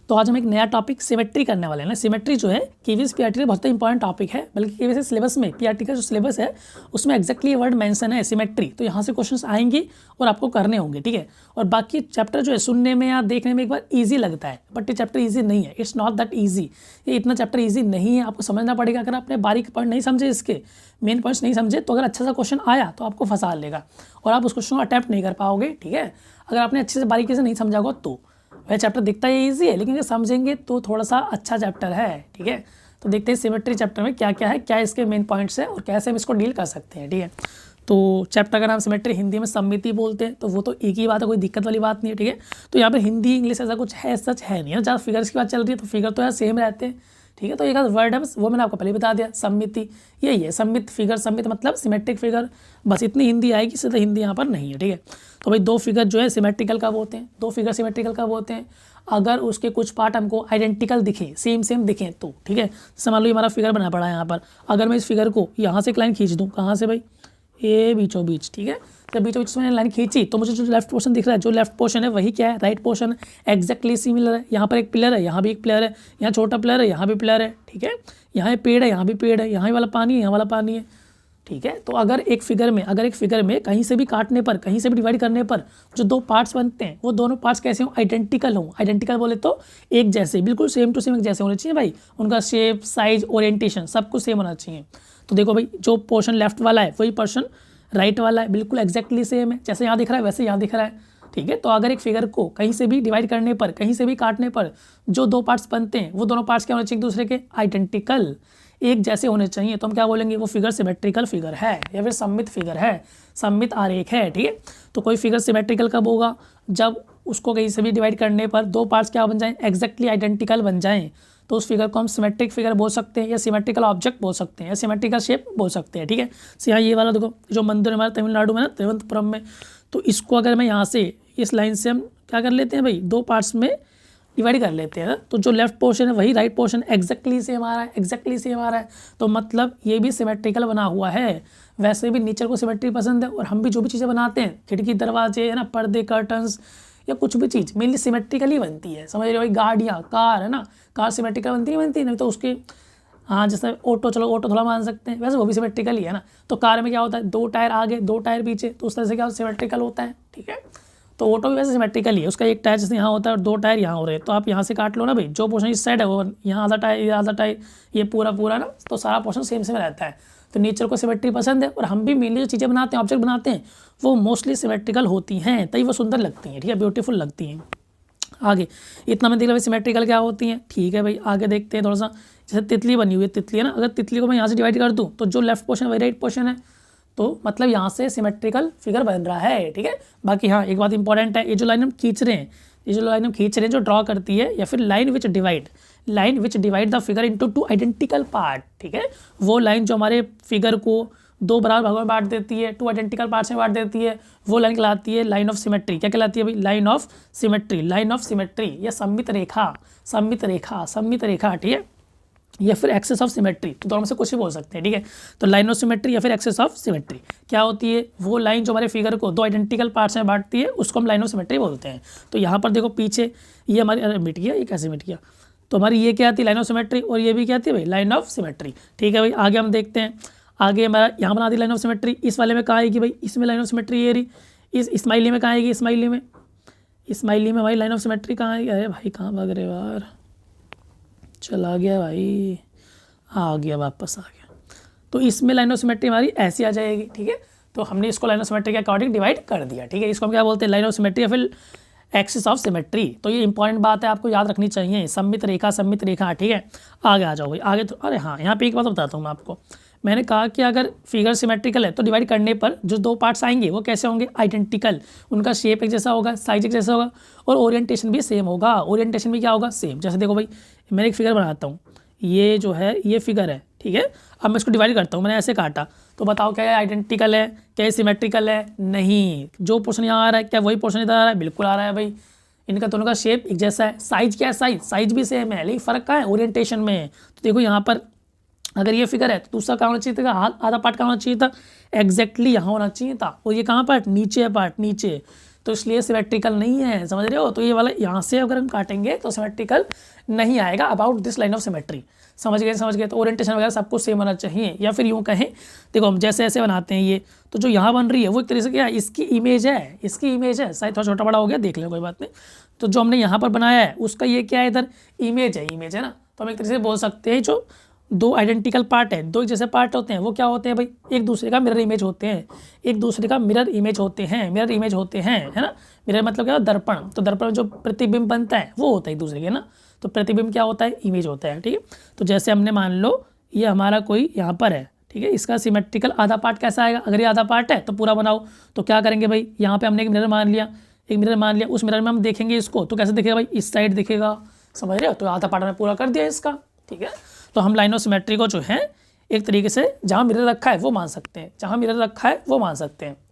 तो आज हम एक नया टॉपिक सिमेट्री करने वाले हैं ना। सिमेट्री जो है केवीएस पीआरटी का बहुत ही इंपॉर्टेंट टॉपिक है, बल्कि केवीएस सिलेबस में पीआरटी का जो सिलेबस है उसमें एक्जैक्टली ये वर्ड मेंशन है सिमेट्री। तो यहाँ से क्वेश्चंस आएंगे और आपको करने होंगे, ठीक है। और बाकी चैप्टर जो है सुनने में या देखने में एक बार ईजी लगता है, बट ये चैप्टर ईजी नहीं है। इट्स नॉट दैट ईजी, ये इतना चैप्टर ईजी नहीं है। आपको समझना पड़ेगा। अगर आपने बारीक पॉइंट नहीं समझे, इसके मेन पॉइंट्स नहीं समझे, तो अगर अच्छा सा क्वेश्चन आया तो आपको फंसा लेगा और आप उस क्वेश्चन को अटैम्प्ट नहीं कर पाओगे, ठीक है। अगर आपने अच्छे से बारीकी से नहीं समझा होगा तो वह चैप्टर दिखता है ईजी है, लेकिन अगर समझेंगे तो थोड़ा सा अच्छा चैप्टर है, ठीक है। तो देखते हैं सिमेट्री चैप्टर में क्या क्या है, क्या इसके मेन पॉइंट्स है और कैसे हम इसको डील कर सकते हैं, ठीक है। तो चैप्टर का नाम सिमेट्री, हिंदी में सममिति बोलते हैं, तो वो तो एक ही बात है, कोई दिक्कत वाली बात नहीं है, ठीक है। तो यहाँ पर हिंदी इंग्लिश ऐसा कुछ है सच है नहीं है। ज़्यादा फिगर्स की बात चल रही है तो फिगर तो यार सेम रहते हैं, ठीक है। तो एक वर्ड है बस, वो मैंने आपको पहले बता दिया, सममिति। यही है सम्मित फिगर, सम्मित मतलब सिमेट्रिक फिगर, बस इतनी हिंदी आएगी, सीधा हिंदी यहाँ पर नहीं है, ठीक है। तो भाई दो फिगर जो है सिमेट्रिकल कब होते हैं, दो फिगर सिमेट्रिकल कब होते हैं, अगर उसके कुछ पार्ट हमको आइडेंटिकल दिखे, सेम सेम दिखें तो, ठीक है। जैसे मान लो हमारा फिगर बना पड़ा है यहाँ पर, अगर मैं इस फिगर को यहाँ से एक लाइन खींच दूँ, कहाँ से भाई, ये बीचों बीच, ठीक है। जब बीचों बीच मैंने लाइन खींची तो मुझे जो लेफ्ट पोर्शन दिख रहा है, जो लेफ्ट पोर्शन है वही क्या है, राइट पोर्शन है। एक्जैक्टली सिमिलर है। यहाँ पर एक पिलर है, यहाँ भी एक पिलर है, यहाँ छोटा पिलर है, यहाँ भी पिलर है, ठीक है। यहाँ एक पेड़ है, यहाँ भी पेड़ है, यहाँ वाला पानी है, यहाँ वाला पानी है, ठीक है। तो अगर एक फिगर में कहीं से भी काटने पर, कहीं से भी डिवाइड करने पर जो दो पार्ट्स बनते हैं, वो दोनों पार्ट्स कैसे हों, आइडेंटिकल हों। आइडेंटिकल बोले तो एक जैसे, बिल्कुल सेम टू सेम एक जैसे होने चाहिए भाई। उनका शेप, साइज, ओरिएंटेशन सब कुछ सेम होना चाहिए। तो देखो भाई, जो पोर्शन लेफ्ट वाला है वही पोर्शन राइट वाला है, बिल्कुल एक्जैक्टली सेम है। जैसे यहाँ दिख रहा है वैसे यहाँ दिख रहा है, ठीक है। तो अगर एक फिगर को कहीं से भी डिवाइड करने पर, कहीं से भी काटने पर जो दो पार्ट्स बनते हैं, वो दोनों पार्ट्स क्या होने चाहिए, एक दूसरे के आइडेंटिकल, एक जैसे होने चाहिए। तो हम क्या बोलेंगे, वो फिगर सिमेट्रिकल फिगर है या फिर सममित फिगर है, सममित आरेख है, ठीक है। तो कोई फिगर सिमेट्रिकल कब होगा, जब उसको कहीं से भी डिवाइड करने पर दो पार्ट्स क्या बन जाएं, एक्जैक्टली आइडेंटिकल बन जाएं। तो उस फिगर को हम सिमेट्रिक फिगर बोल सकते हैं, या सिमेट्रिकल ऑब्जेक्ट बोल सकते हैं, या सिमेट्रिकल शेप बोल सकते हैं, ठीक है। तो यहाँ ये वाला देखो, जो मंदिर हमारा तमिलनाडु में ना, तिरुवनंतपुरम में, तो इसको अगर मैं यहाँ से इस लाइन से हम क्या कर लेते हैं भाई, दो पार्ट्स में डिवाइड कर लेते हैं। तो जो लेफ्ट पोर्शन है वही राइट पोर्शन एक्जैक्टली सेम आ रहा है, एक्जैक्टली सेम आ रहा है। तो मतलब ये भी सिमेट्रिकल बना हुआ है। वैसे भी नेचर को सिमेट्री पसंद है, और हम भी जो भी चीज़ें बनाते हैं, खिड़की, दरवाजे, है ना, पर्दे, कर्टन्स, या कुछ भी चीज़ मेनली सिमेट्रिकली बनती है। समझ रहे हो भाई, गाड़ियाँ, कार है ना, कार सिमेट्रिकल बनती नहीं तो उसके, हाँ जैसे ऑटो, चलो ऑटो थोड़ा मान सकते हैं, वैसे वो भी सिमेट्रिकल ही है ना। तो कार में क्या होता है, दो टायर आगे दो टायर पीछे, तो उस तरह से क्या सिमेट्रिकल होता है, ठीक है। तो ऑटो भी वैसे सिमेट्रिकल ही है, उसका एक टायर जैसे यहाँ होता है और दो टायर यहाँ हो रहे हैं, तो आप यहाँ से काट लो ना भाई, जो पोर्शन इस साइड है वो यहाँ आधा टायर, ये आधा टायर, ये पूरा ना, तो सारा पोर्शन सेम सेम रहता है। तो नेचर को सिमेट्री पसंद है, और हम भी मेनली जो चीज़ें बनाते हैं, ऑब्जेक्ट बनाते हैं, वो मोस्टली सिमेट्रिकल होती हैं, तभी वो सुंदर लगती हैं, ठीक है, ब्यूटीफुल लगती हैं। आगे इतना मैं देख रहा सिमेट्रिकल क्या होती हैं, ठीक है भाई। आगे देखते हैं थोड़ा सा, जैसे तितली बनी हुई है, तितली है ना, अगर तितली को मैं यहाँ से डिवाइड कर दूँ तो जो लेफ्ट पोर्शन वही राइट पोर्शन है, तो मतलब यहाँ से सिमेट्रिकल फिगर बन रहा है, ठीक है। बाकी हाँ एक बात इंपॉर्टेंट है, ये जो लाइन हम खींच रहे हैं, जो ड्रॉ करती है, या फिर line which divide the figure into two identical part, ठीक है। वो लाइन जो हमारे फिगर को दो बराबर भागों में बांट देती है, टू आइडेंटिकल पार्ट्स में बांट देती है, वो लाइन कहलाती है लाइन ऑफ सिमेट्री। क्या कहलाती है भाई, लाइन ऑफ सिमेट्री, या सम्मित रेखा, ठीक है, या फिर एक्सेस ऑफ सिमेट्री। तो दोनों में से कुछ भी बोल सकते हैं, ठीक है। तो लाइन ऑफ सिमेट्री या फिर एक्सेस ऑफ सिमेट्री क्या होती है, वो लाइन जो हमारे फिगर को दो आइडेंटिकल पार्ट्स में बांटती है, उसको हम लाइन ऑफ सिमेट्री बोलते हैं। तो यहाँ पर देखो पीछे ये हमारी मिट गया, ये कैसे मिट गया, तो हमारी ये क्या आती है, लाइन ऑफ सिमेट्री, और ये भी क्या आती है भाई, लाइन ऑफ सिमेट्री, ठीक है भाई। आगे हम देखते हैं, आगे हमारा यहाँ बना दी लाइन ऑफ सिमेट्री। इस वाले में कहाँ आएगी भाई, इसमें लाइन ऑफ सिमेट्री ये रही। इस स्माइली में कहाँ आएगी, स्माइली में भाई लाइन ऑफ सिमेट्री कहाँ आएगी, अरे भाई कहाँ भाग रहे यार, चला गया भाई, आ गया, वापस आ गया। तो इसमें लाइन ऑफ सिमेट्री हमारी ऐसी आ जाएगी, ठीक है। तो हमने इसको लाइन ऑफ सिमेट्री के अकॉर्डिंग डिवाइड कर दिया, ठीक है। इसको हम क्या बोलते हैं, लाइन ऑफ सिमेट्री या फिर एक्सिस ऑफ सिमेट्री। तो ये इंपॉर्टेंट बात है, आपको याद रखनी चाहिए, सममित रेखा, ठीक है। आगे आ जाओ भाई, आगे तो अरे हाँ, यहाँ पे एक बात बताता हूँ मैं आपको। मैंने कहा कि अगर फिगर सिमेट्रिकल है तो डिवाइड करने पर जो दो पार्ट्स आएंगे वो कैसे होंगे, आइडेंटिकल। उनका शेप एक जैसा होगा, साइज एक जैसा होगा, और ओरिएंटेशन भी सेम होगा। ओरिएंटेशन भी क्या होगा, सेम। जैसे देखो भाई, मैं एक फिगर बनाता हूँ, ये जो है ये फिगर है, ठीक है। अब मैं इसको डिवाइड करता हूँ, मैंने ऐसे काटा, तो बताओ क्या ये आइडेंटिकल है, क्या ये सिमेट्रिकल है, नहीं। जो पोर्शन यहाँ आ रहा है क्या वही पोर्शन इधर आ रहा है, बिल्कुल आ रहा है भाई। इनका दोनों का शेप एक जैसा है। साइज क्या है, साइज भी सेम है, लेकिन फ़र्क कहाँ है, ओरिएंटेशन में। तो देखो यहाँ पर अगर ये फिगर है तो दूसरा कहाँ होना चाहिए था, आधा पार्ट कहाँ होना चाहिए था, एग्जैक्टली यहाँ होना चाहिए था। और ये कहाँ पार्ट, नीचे है, पार्ट नीचे। तो इसलिए सिमेट्रिकल नहीं है, समझ रहे हो। तो ये वाला यहाँ से अगर हम काटेंगे तो सिमेट्रिकल नहीं आएगा about this line of symmetry. समझ गए। तो ओरिएंटेशन वगैरह सब कुछ सेम होना चाहिए। या फिर यूँ कहें, देखो हम जैसे ऐसे बनाते हैं ये, तो जो यहाँ बन रही है वो एक तरीके से क्या है, इसकी इमेज है। शायद थोड़ा छोटा बड़ा हो गया, देख लो कोई बात नहीं। तो जो हमने यहाँ पर बनाया है उसका ये क्या है, इधर इमेज है ना। तो हम एक तरीके से बोल सकते हैं जो दो आइडेंटिकल पार्ट है, दो एक जैसे पार्ट होते हैं, वो क्या होते हैं भाई, एक दूसरे का मिरर इमेज होते हैं। मिरर इमेज होते हैं, है ना। मिरर मतलब क्या, दर्पण। तो दर्पण में जो प्रतिबिंब बनता है वो होता है एक दूसरे के ना। तो प्रतिबिंब क्या होता है, इमेज होता है, ठीक है। तो जैसे हमने मान लो ये हमारा कोई यहाँ पर है, ठीक है। इसका सिमेट्रिकल आधा पार्ट कैसा आएगा, अगर ये आधा पार्ट है तो पूरा बनाओ। तो क्या करेंगे भाई, यहाँ पे हमने एक मिरर मान लिया, उस मिरर में हम देखेंगे इसको, तो कैसे दिखेगा भाई, इस साइड दिखेगा, समझ रहे हो। तो आधा पार्ट हमने पूरा कर दिया इसका, ठीक है। तो हम लाइन ऑफ सिमेट्री को जो है एक तरीके से जहाँ मिरर रखा है वो मान सकते हैं,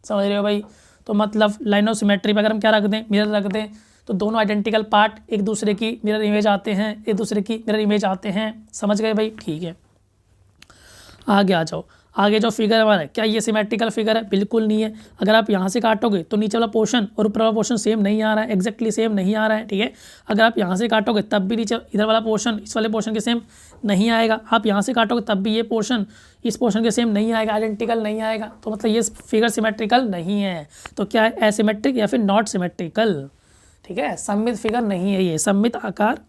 समझ रहे हो भाई। तो मतलब लाइन ऑफ सिमेट्री पर अगर हम क्या रख दें, मिरर रख दें, तो दोनों आइडेंटिकल पार्ट एक दूसरे की मिरर इमेज आते हैं, समझ गए भाई, ठीक है। आगे आ जाओ। आगे जो फिगर हमारा है, क्या ये सिमेट्रिकल फिगर है, बिल्कुल नहीं है। अगर आप यहाँ से काटोगे तो नीचे वाला पोर्शन और ऊपर वाला पोर्शन सेम नहीं आ रहा है, एग्जैक्टली सेम नहीं आ रहा है, ठीक है। अगर आप यहाँ से काटोगे तब भी नीचे इधर वाला पोर्शन इस वाले पोर्शन के सेम नहीं आएगा। आप यहाँ से काटोगे तब भी ये पोर्शन इस पोर्शन के सेम नहीं आएगा, आइडेंटिकल नहीं आएगा। तो मतलब ये फिगर सिमेट्रिकल नहीं है। तो क्या है, एसिमेट्रिक या फिर नॉट सिमेट्रिकल, ठीक है। सममित फिगर नहीं है, ये सममित आकार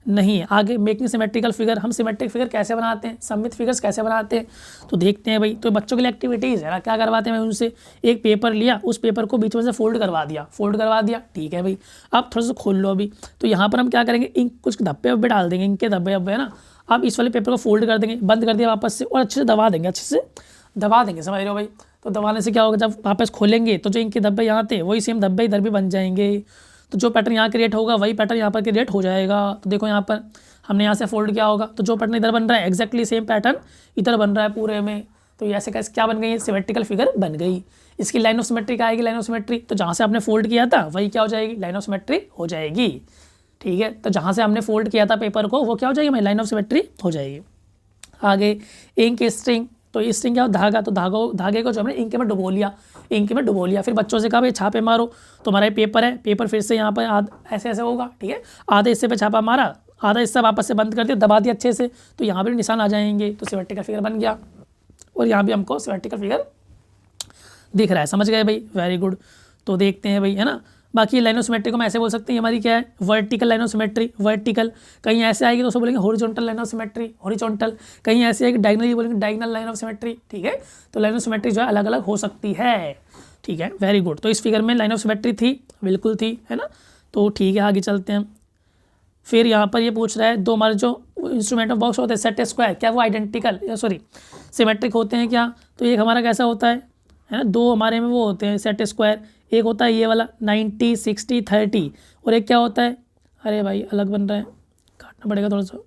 नहीं है। आगे मेकिंग सिमेट्रिकल फिगर, हम सिमेट्रिक फिगर कैसे बनाते हैं, सममित फिगर्स कैसे बनाते हैं, तो देखते हैं भाई। तो बच्चों के लिए एक्टिविटीज़ है ना, क्या करवाते हैं मैं उनसे, एक पेपर लिया, उस पेपर को बीच में से फोल्ड करवा दिया, ठीक है भाई। अब थोड़ा सा खोल लो अभी। तो यहाँ पर हम क्या करेंगे, इंक कुछ धब्बे वब्बे डाल देंगे, इंक के धब्बे है ना। अब इस वाले पेपर को फोल्ड कर देंगे, बंद कर दिया वापस से, और अच्छे से दबा देंगे, समझ रहे हो भाई। तो दबाने से क्या होगा, जब वापस खोलेंगे तो जो इंक के धब्बे यहाँ थे वही सेम धब्बे इधर भी बन जाएंगे। तो जो पैटर्न यहाँ क्रिएट होगा वही पैटर्न यहाँ पर क्रिएट हो जाएगा। तो देखो यहाँ पर हमने यहाँ से फोल्ड किया होगा, तो जो पैटर्न इधर बन रहा है एग्जैक्टली सेम पैटर्न इधर बन रहा है पूरे में। तो ये ऐसे कैसे क्या बन गई, सिमेट्रिकल फिगर बन गई। इसकी लाइन ऑफ सिमेट्री क्या आएगी, लाइन ऑफ सिमेट्री, तो जहाँ से आपने फोल्ड किया था वही क्या हो जाएगी, लाइन ऑफ सिमेट्री हो जाएगी, ठीक है। तो जहाँ से हमने फोल्ड किया था पेपर को वो क्या हो जाएगी, लाइन ऑफ सिमेट्री हो जाएगी। आगे इंक स्ट्रिंग, तो स्ट्रिंग क्या हो, धागा। तो धागे को जो हमने इंक में डुबो लिया, फिर बच्चों से कहा भाई छापे मारो। तो हमारा पेपर है, पेपर फिर से यहाँ पर ऐसे होगा, ठीक है। आधे हिस्से पे छापा मारा, आधा हिस्सा वापस से बंद कर दिया, दबा दिया अच्छे से, तो यहाँ पर निशान आ जाएंगे। तो सिमेट्रिकल फिगर बन गया, और यहाँ भी हमको सिमेट्रिकल फिगर दिख रहा है, समझ गए भाई, वेरी गुड। तो देखते हैं भाई, है ना। बाकी लाइन ऑफ सिमेट्री को हम ऐसे बोल सकते हैं, हमारी क्या है, vertical line of symmetry, vertical. कहीं ऐसे आएगी तो उसको बोलेंगे horizontal line of symmetry, horizontal. कहीं ऐसे आएगी डायगनली बोलेंगे डायगनल लाइन ऑफ सिमेट्री, ठीक है। तो लाइन ऑफ सिमेट्री जो है अलग अलग हो सकती है, ठीक है, वेरी गुड। तो इस फिगर में लाइन ऑफ सिमेट्री थी, बिल्कुल थी, है ना। तो ठीक है, आगे चलते हैं। फिर यहाँ पर ये पूछ रहा है, दो हमारे जो इंस्ट्रूमेंट ऑफ बॉक्स होते हैं सेट स्क्वायर, क्या वो आइडेंटिकल सिमेट्रिक होते हैं क्या। तो एक हमारा कैसा होता है ना, दो हमारे में वो होते हैं सेट स्क्वायर। एक होता है ये वाला 90 60 30, और एक क्या होता है, अरे भाई अलग बन रहा है, काटना पड़ेगा थोड़ा सा।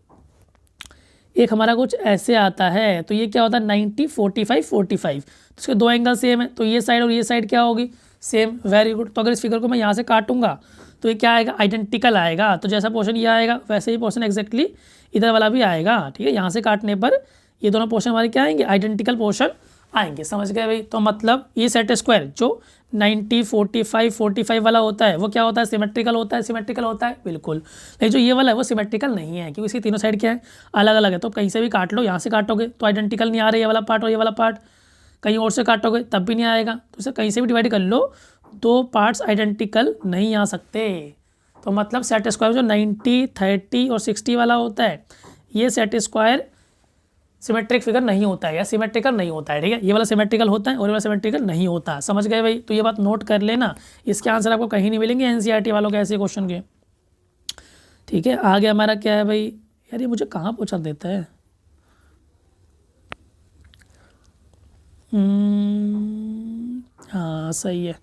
एक हमारा कुछ ऐसे आता है, तो ये क्या होता है 90 45 45, तो इसके दो एंगल सेम है, तो ये साइड और ये साइड क्या होगी, सेम, वेरी गुड। तो अगर इस फिगर को मैं यहाँ से काटूंगा तो ये क्या आएगा, आइडेंटिकल आएगा। तो जैसा पोर्शन ये आएगा वैसे ही पोर्शन एग्जैक्टली इधर वाला भी आएगा, ठीक है। यहाँ से काटने पर ये दोनों पोर्शन हमारे क्या आएंगे, आइडेंटिकल पोर्शन आएंगे, समझ गए भाई। तो मतलब ये सेट स्क्वायर जो 90 45 45 वाला होता है वो क्या होता है, सिमेट्रिकल होता है, बिल्कुल। लेकिन जो ये वाला है वो सिमेट्रिकल नहीं है, क्योंकि इसकी तीनों साइड क्या है, अलग अलग है। तो कहीं से भी काट लो, यहाँ से काटोगे तो आइडेंटिकल नहीं आ रहा है ये वाला पार्ट और ये वाला पार्ट, कहीं और से काटोगे तब भी नहीं आएगा। तो इसे कहीं से भी डिवाइड कर लो, दो पार्ट्स आइडेंटिकल नहीं आ सकते। तो मतलब सेट स्क्वायर जो 90 30 और 60 वाला होता है, ये सेट स्क्वायर सिमेट्रिक फिगर नहीं होता है या सिमेट्रिकल नहीं होता है, ठीक है। ये वाला सिमेट्रिकल होता है और ये वाला सिमेट्रिकल नहीं होता, समझ गए भाई। तो ये बात नोट कर लेना, इसके आंसर आपको कहीं नहीं मिलेंगे एनसीईआरटी वालों के ऐसे क्वेश्चन के, ठीक है। आगे हमारा क्या है भाई, यार ये मुझे कहाँ पूछा देता है, हाँ सही है।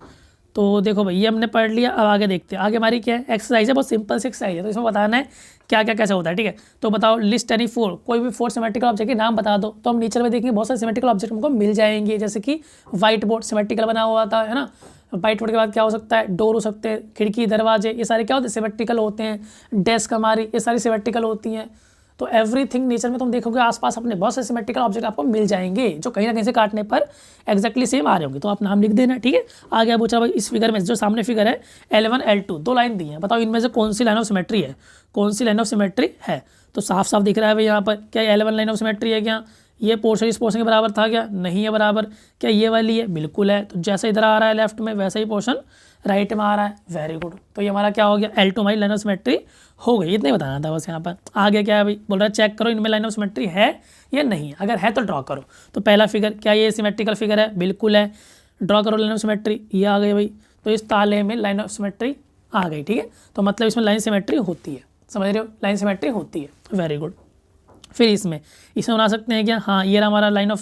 तो देखो भाई ये हमने पढ़ लिया, अब आगे देखते हैं। आगे हमारी क्या है, एक्सरसाइज है, बहुत सिंपल सी एक्सरसाइज है। तो इसमें बताना है क्या क्या कैसे होता है, ठीक है। तो बताओ लिस्ट एनी 4, कोई भी 4 सिमेट्रिकल ऑब्जेक्ट के नाम बता दो। तो हम नीचे में देखेंगे बहुत सारे सिमेट्रिकल ऑब्जेक्ट हमको मिल जाएंगे, जैसे कि व्हाइट बोर्ड सिमेट्रिकल बना हुआ था, है ना। व्हाइट बोर्ड के बाद क्या हो सकता है, डोर हो सकते हैं, खिड़की दरवाजे, ये सारे क्या होते हैं, सिमेट्रिकल होते हैं। डेस्क हमारी, ये सारी सिमेट्रिकल होती हैं। तो एवरीथिंग नेचर में तुम देखोगे आसपास अपने बहुत से सिमेट्रिकल ऑब्जेक्ट आपको मिल जाएंगे जो कहीं ना कहीं से काटने पर एक्जैक्टली सेम आ रहे होंगे। तो आप नाम लिख देना, ठीक है। आगे पूछा भाई इस फिगर में जो सामने फिगर है L1 L2 दो लाइन दी है, बताओ इनमें से कौन सी लाइन ऑफ सिमेट्री है, कौन सी लाइन ऑफ सिमेट्री है। तो साफ साफ दिख रहा है भाई यहाँ पर, क्या L1 लाइन ऑफ सिमेट्री है, क्या ये पोर्शन इस पोर्शन के बराबर था, क्या नहीं है बराबर, क्या ये वाली है, बिल्कुल है। तो जैसे इधर आ रहा है लेफ्ट में वैसा ही पोर्शन राइट में आ रहा है, वेरी गुड। तो ये हमारा क्या हो गया, L2 हमारी लाइन ऑफ सिमेट्री हो गई, इतना ही बताना था बस यहाँ पर। आगे क्या है भाई, बोल रहा है चेक करो इनमें लाइन ऑफ सिमेट्री है या नहीं है, अगर है तो ड्रॉ करो। तो पहला फिगर क्या ये सिमेट्रिकल फिगर है, बिल्कुल है, ड्रॉ करो लाइन ऑफ सिमेट्री, ये आ गई भाई। तो इस ताले में लाइन ऑफ सिमेट्री आ गई, ठीक है। तो मतलब इसमें लाइन सिमेट्री होती है, समझ रहे हो, लाइन सिमेट्री होती है, वेरी गुड। फिर इसमें बना सकते हैं क्या, हाँ ये रहा हमारा लाइन ऑफ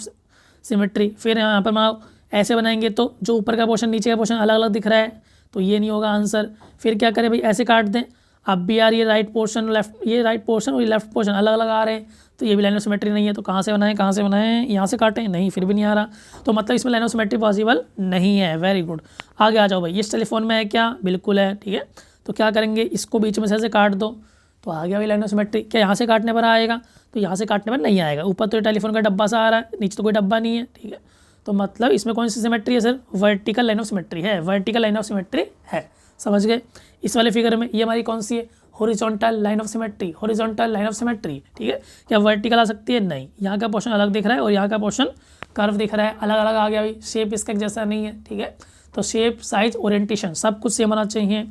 सिमेट्री। फिर यहाँ पर बनाओ, ऐसे बनाएंगे तो जो ऊपर का पोर्शन नीचे का पोर्शन अलग अलग दिख रहा है, तो ये नहीं होगा आंसर। फिर क्या करें भाई, ऐसे काट दें, अब भी यार ये राइट पोर्शन लेफ्ट, ये राइट पोर्शन और ये लेफ्ट पोर्शन अलग अलग आ रहे हैं, तो ये भी लाइन ऑफ सिमेट्री नहीं है। तो कहाँ से बनाएं, कहाँ से बनाएं, यहाँ से काटें, नहीं फिर भी नहीं आ रहा, तो मतलब इसमें लाइन ऑफ सिमेट्री पॉसिबल नहीं है, वेरी गुड। आगे आ जाओ भाई, इस टेलीफोन में है क्या, बिल्कुल है, ठीक है। तो क्या करेंगे, इसको बीच में से काट दो, तो आ गया भाई लाइन ऑफ सिमेट्री। क्या यहाँ से काटने पर आएगा, तो यहाँ से काटने पर नहीं आएगा, ऊपर तो टेलीफोन का डब्बा सा आ रहा है, नीचे तो कोई डब्बा नहीं है, ठीक है। तो मतलब इसमें कौन सी सिमेट्री है sir, vertical line of symmetry है, वर्टिकल लाइन ऑफ सिमेट्री है, समझ गए। इस वाले फिगर में ये हमारी कौन सी है, horizontal line of symmetry, horizontal line of symmetry, ठीक है। क्या वर्टिकल आ सकती है, नहीं, यहाँ का पोर्शन अलग दिख रहा है और यहाँ का पोर्शन कर्व दिख रहा है, अलग अलग आ गया भाई, शेप इसका जैसा नहीं है, ठीक है। तो शेप साइज ओरिएंटेशन सब कुछ सेम होना चाहिए।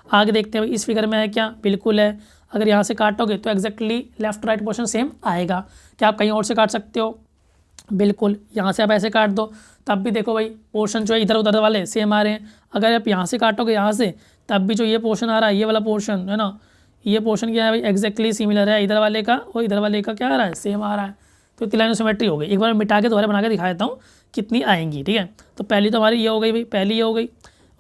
आगे देखते हैं भाई, इस फिगर में है क्या, बिल्कुल है, अगर यहाँ से काटोगे तो exactly left right portion same आएगा। क्या आप कहीं और से काट सकते हो, बिल्कुल, यहाँ से आप ऐसे काट दो तब भी देखो भाई पोर्शन जो है इधर उधर वाले सेम आ रहे हैं। अगर आप यहाँ से काटोगे यहाँ से, तब भी जो ये पोर्शन आ रहा है, ये वाला पोर्शन है ना, ये पोर्शन क्या है भाई, एक्जैक्टली सिमिलर है, इधर वाले का और इधर वाले का क्या आ रहा है, सेम आ रहा है। तो इतनी लाइन ऑफ सिमेट्री हो गई। एक बार मिटा के दोबारा बना के दिखा देता हूँ कितनी आएंगी, ठीक है। तो पहली तो हमारी ये हो गई भाई, पहली ये हो गई,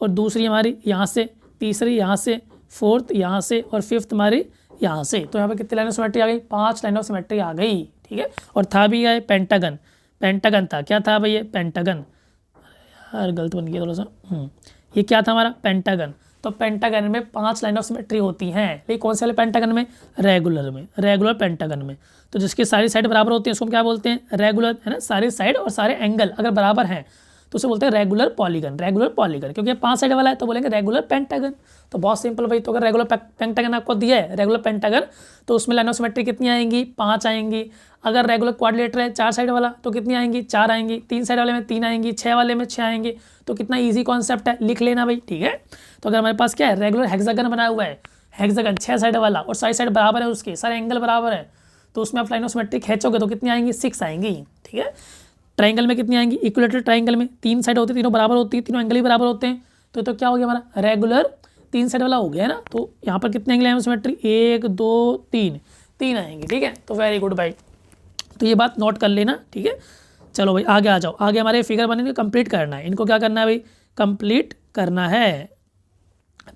और दूसरी हमारी यहाँ से, तीसरी यहाँ से, फोर्थ यहाँ से, और फिफ्थ हमारी यहाँ से। तो यहाँ पे कितनी लाइन ऑफ सिमेट्री आ गई, 5 लाइन ऑफ सिमेट्री आ गई, ठीक है। और था भी क्या है, पेंटागन, पेंटागन था, क्या था भाई ये, पेंटागन, यार गलत बन गया थोड़ा सा, ये क्या था हमारा, पेंटागन। तो पेंटागन में 5 लाइन ऑफ सिमेट्री होती हैं, लेकिन कौन से वाले पेंटागन में, रेगुलर में, रेगुलर पेंटागन में। तो जिसकी सारी साइड बराबर होती है उसको हम क्या बोलते हैं, रेगुलर, है ना। सारी साइड और सारे एंगल अगर बराबर हैं तो उसे बोलते हैं रेगुलर पॉलीगन, रेगुलर पॉलीगन, क्योंकि 5 साइड वाला है तो बोलेंगे रेगुलर पेंटागन। तो बहुत सिंपल भाई, तो अगर रेगुलर पेंटागन आपको दिया है, रेगुलर पेंटागन, तो उसमें लाइन ऑफ सिमेट्री कितनी आएंगी, 5 आएंगी। अगर रेगुलर क्वाड्रिलेटरल है 4 साइड वाला, तो कितनी आएंगी, 4 आएंगी। 3 साइड वाले में 3 आएंगी, 6 वाले में 6 आएंगे। तो कितना ईजी कॉन्सेप्ट है, लिख लेना भाई, ठीक है। तो अगर हमारे पास क्या है, रेगुलर हेक्सागन बनाया हुआ है, हेक्सागन 6 साइड वाला और सारी साइड बराबर है, उसके सारे एंगल बराबर है, तो उसमें आप लाइन ऑफ सिमेट्री खींचोगे तो कितनी आएंगी, 6 आएंगी, ठीक है। ट्राइंगल में कितनी आएंगी, इक्विलेटरल ट्राइंगल में 3 साइड होती है, तीनों बराबर होती है, तीनों एंगल ही बराबर होते हैं। तो क्या हो गया हमारा, रेगुलर 3 साइड वाला हो गया है ना। तो यहाँ पर कितने एंगल है सिमेट्री, 1 2 3 आएंगे, ठीक है। तो वेरी गुड भाई, तो ये बात नोट कर लेना, ठीक है। चलो भाई आगे आ जाओ, आगे हमारे फिगर बने कंप्लीट करना है, इनको क्या करना है भाई, कंप्लीट करना है।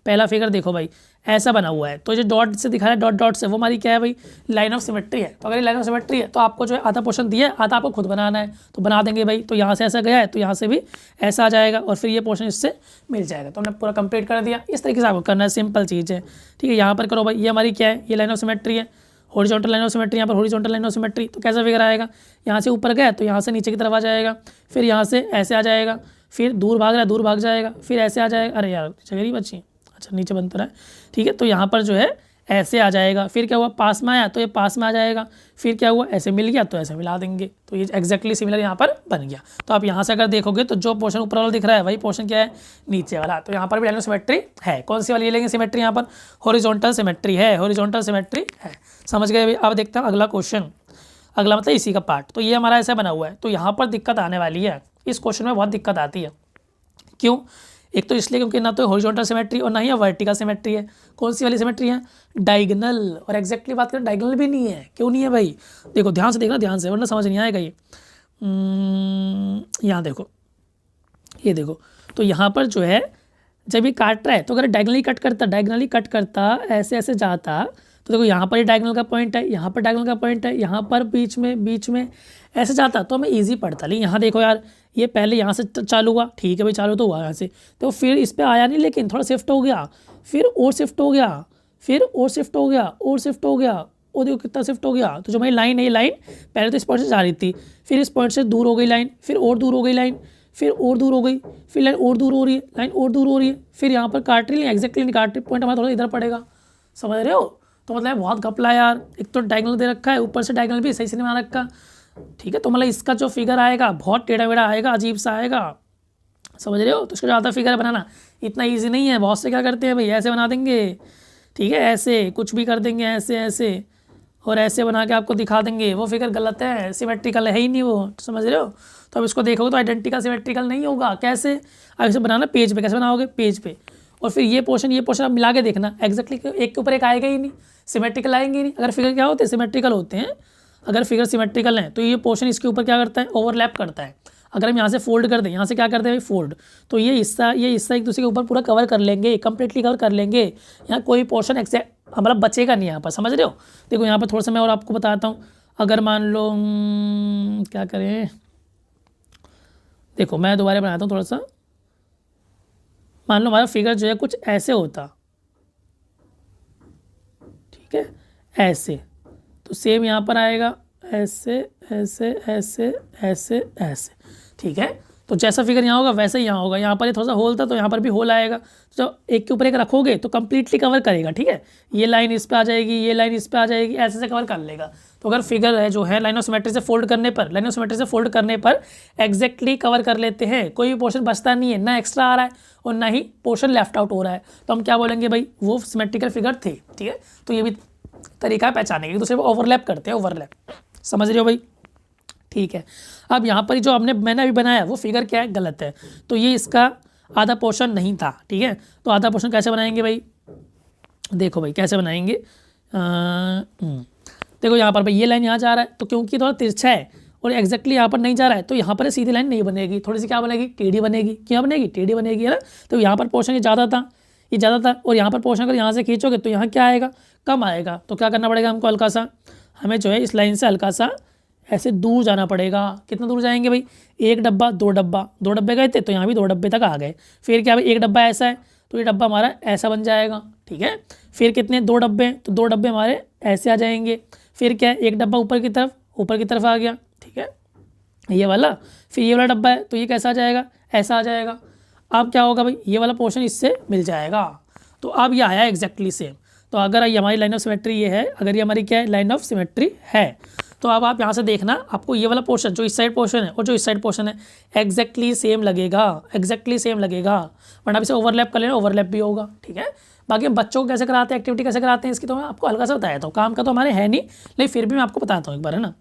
पहला फिगर देखो भाई, ऐसा बना हुआ है, तो जो डॉट से दिखा रहा है, डॉट डॉट से, वो हमारी क्या है भाई, लाइन ऑफ सिमेट्री है। तो अगर ये लाइन ऑफ सिमेट्री है तो आपको जो है आधा पोर्शन दिया है, आधा आपको खुद बनाना है, तो बना देंगे भाई। तो यहाँ से ऐसा गया है तो यहाँ से भी ऐसा आ जाएगा और फिर ये पोर्शन इससे मिल जाएगा। तो हमने पूरा कंप्लीट कर दिया। इस तरीके से आपको करना है, सिंपल चीज़ है, ठीक है। यहाँ पर करो भाई, ये हमारी क्या है, ये लाइन ऑफ सिमेट्री है, हॉरिजॉन्टल लाइन ऑफ सिमेट्री, यहाँ पर हॉरिजॉन्टल लाइन ऑफ सिमेट्री। तो कैसा फिगर आएगा, यहाँ से ऊपर गया तो यहाँ से नीचे की तरफ आ जाएगा, फिर यहाँ से ऐसे आ जाएगा, फिर दूर भाग रहा है दूर भाग जाएगा, फिर ऐसे आ जाएगा, अरे यार जगह ही बची, अच्छा नीचे बनता रहा है, ठीक है। तो यहाँ पर जो है ऐसे आ जाएगा, फिर क्या हुआ, पास में आया तो ये पास में आ जाएगा, फिर क्या हुआ, ऐसे मिल गया तो ऐसे मिला देंगे, तो ये एक्जैक्टली सिमिलर यहाँ पर बन गया। तो आप यहाँ से अगर देखोगे तो जो पोर्शन ऊपर वाला दिख रहा है वही पोर्शन क्या है, नीचे वाला। तो यहाँ पर भी लाइन ऑफ सिमेट्री है, कौन सी वाली लेंगे सिमेट्री, यहाँ पर हॉरिजॉन्टल सिमेट्री है, हॉरिजॉन्टल सिमेट्री है, समझ गए भाई। अब देखते हैं अगला क्वेश्चन, अगला मतलब इसी का पार्ट। तो ये हमारा ऐसा बना हुआ है, तो यहाँ पर दिक्कत आने वाली है, इस क्वेश्चन में बहुत दिक्कत आती है। क्यों, एक तो इसलिए क्योंकि ना तो हॉरिजॉन्टल सिमेट्री और ना ही वर्टिकल सिमेट्री है। कौन सी वाली सिमेट्री है, डायगोनल। और एक्जैक्टली बात करें डायगोनल भी नहीं है। क्यों नहीं है भाई, देखो ध्यान से देखना, ध्यान से, वरना समझ नहीं आएगा ये। यहाँ देखो, ये देखो, तो यहाँ पर जो है जब ये काट रहा है तो अगर डायगोनली कट करता, डायगोनली कट करता, ऐसे ऐसे जाता, तो देखो यहाँ पर ये डायगोनल का पॉइंट है, यहाँ पर डायगोनल का पॉइंट है, यहाँ पर बीच में ऐसे जाता तो हमें इजी पड़ता। लेकिन यहाँ देखो यार, ये पहले यहाँ से चालू हुआ, ठीक है भाई, चालू तो हुआ यहाँ से, तो फिर इस पर आया नहीं, लेकिन थोड़ा शिफ्ट हो गया, फिर और शिफ्ट हो गया, फिर और शिफ्ट हो गया, और शिफ्ट हो गया, वो देखो कितना शिफ्ट हो गया। तो जो हमारी लाइन है, ये लाइन पहले तो इस पॉइंट से जा रही थी, फिर इस पॉइंट से दूर हो गई लाइन, फिर और दूर हो गई लाइन, फिर और दूर हो गई, फिर लाइन और दूर हो रही है, लाइन और दूर हो रही है, फिर यहाँ पर काट रही है, एग्जैक्टली नहीं काट रही, पॉइंट हमारा थोड़ा इधर पड़ेगा, समझ रहे हो। तो मतलब बहुत घपला यार, एक तो डायगोनल दे रखा है, ऊपर से डायगोनल भी सही से नहीं बना रखा, ठीक है। तो मतलब इसका जो फिगर आएगा बहुत टेढ़ा मेढ़ा आएगा, अजीब सा आएगा, समझ रहे हो। तो इसका ज़्यादा फिगर बनाना इतना ईजी नहीं है। बहुत से क्या करते हैं भाई, ऐसे बना देंगे, ठीक है, ऐसे कुछ भी कर देंगे, ऐसे ऐसे और ऐसे बना के आपको दिखा देंगे, वो फिगर गलत है, सिमेट्रिकल है ही नहीं वो, समझ रहे हो। तो अब इसको देखोगे तो आइडेंटिकल सिमेट्रिकल नहीं होगा। कैसे, अब इसे बनाना पेज पे, कैसे बनाओगे, पेज पे, और फिर ये पोर्शन आप मिला के देखना, एग्जैक्टली एक के ऊपर एक आएगा ही नहीं, सिमेट्रिकल आएंगे ही नहीं। अगर फिगर क्या होते हैं, सिमेट्रिकल होते हैं, अगर फिगर सिमेट्रिकल हैं तो ये पोर्शन इसके ऊपर क्या करता है, ओवरलैप करता है। अगर हम यहाँ से फोल्ड कर दें, यहाँ से क्या करते हैं भाई, फोल्ड, तो ये हिस्सा एक दूसरे के ऊपर पूरा कवर कर लेंगे, कंप्लीटली कवर कर लेंगे। यहाँ कोई पोर्शन एक्सेप्ट मतलब बचेगा नहीं यहाँ पर, समझ रहे हो। देखो यहाँ पर थोड़ा सा मैं और आपको बताता हूँ। अगर मान लो क्या करें, देखो मैं दोबारा बनाता हूँ थोड़ा सा। मान लो हमारा फिगर जो है कुछ ऐसे होता, ठीक है, ऐसे, तो सेम यहाँ पर आएगा, ऐसे ऐसे ऐसे ऐसे ऐसे, ठीक है। तो जैसा फिगर यहाँ होगा वैसे ही यहाँ होगा। यहाँ पर ये थोड़ा सा होल था तो यहाँ पर भी होल आएगा। तो जब एक के ऊपर एक रखोगे तो कंप्लीटली कवर करेगा, ठीक है। ये लाइन इस पे आ जाएगी, ये लाइन इस पे आ जाएगी, ऐसे से कवर कर लेगा। तो अगर फिगर है जो है लाइन ऑफ सिमेट्री से फोल्ड करने पर एग्जैक्टली कवर कर लेते हैं, कोई भी पोर्शन बचता नहीं है, ना एक्स्ट्रा आ रहा है और ना ही पोर्शन लेफ्ट आउट हो रहा है, तो हम क्या बोलेंगे भाई, वो सिमेट्रिकल फिगर थे, ठीक है। तो ये भी तरीका है पहचाने का, दूसरे को ओवरलैप करते हैं, ओवरलैप, समझ रहे हो भाई, ठीक है। अब यहाँ पर जो मैंने अभी बनाया वो फिगर क्या है, गलत है, तो ये इसका आधा पोर्शन नहीं था, ठीक है। तो आधा पोर्शन कैसे बनाएंगे भाई, देखो भाई कैसे बनाएंगे, देखो यहाँ पर भाई ये लाइन यहाँ जा रहा है, तो क्योंकि थोड़ा तिरछा है और एग्जैक्टली यहाँ पर नहीं जा रहा है, तो यहाँ पर सीधी लाइन नहीं बनेगी, थोड़ी सी क्या बनेगी, टेढ़ी बनेगी। क्या बनेगी, टेढ़ी बनेगी, है ना। तो यहाँ पर पोर्शन ये ज़्यादा था और यहाँ पर पोर्शन अगर यहाँ से खींचोगे तो यहाँ क्या आएगा, कम आएगा। तो क्या करना पड़ेगा हमको, हल्का सा हमें जो है इस लाइन से हल्का सा ऐसे दूर जाना पड़ेगा। कितना दूर जाएंगे भाई, एक डब्बा, दो डब्बे गए थे तो यहाँ भी 2 डब्बे तक आ गए। फिर क्या भाई, एक डब्बा ऐसा है तो ये डब्बा हमारा ऐसा बन जाएगा, ठीक है। फिर कितने, 2 डब्बे, तो 2 डब्बे हमारे ऐसे आ जाएंगे। फिर क्या है, एक डब्बा ऊपर की तरफ आ गया, ठीक है, ये वाला। फिर ये वाला डब्बा है तो ये कैसा आ जाएगा, ऐसा आ जाएगा। अब क्या होगा भाई, ये वाला पोर्शन इससे मिल जाएगा। तो अब ये आया एग्जैक्टली सेम। तो अगर ये हमारी लाइन ऑफ सिमेट्री ये है, अगर ये हमारी क्या है, लाइन ऑफ सिमेट्री है, तो अब आप यहाँ से देखना, आपको ये वाला पोर्शन जो इस साइड पोर्शन है और जो इस साइड पोर्शन है एग्जैक्टली सेम लगेगा, वरना इसे ओवरलैप कर लेना, ओवरलैप भी होगा, ठीक है। बाकी हम बच्चों को कैसे कराते हैं, एक्टिविटी कैसे कराते हैं इसकी, तो मैं आपको हल्का सा बताया था, काम का तो हमारे है नहीं, लेकिन फिर भी मैं आपको बताता हूँ एक बार, है ना।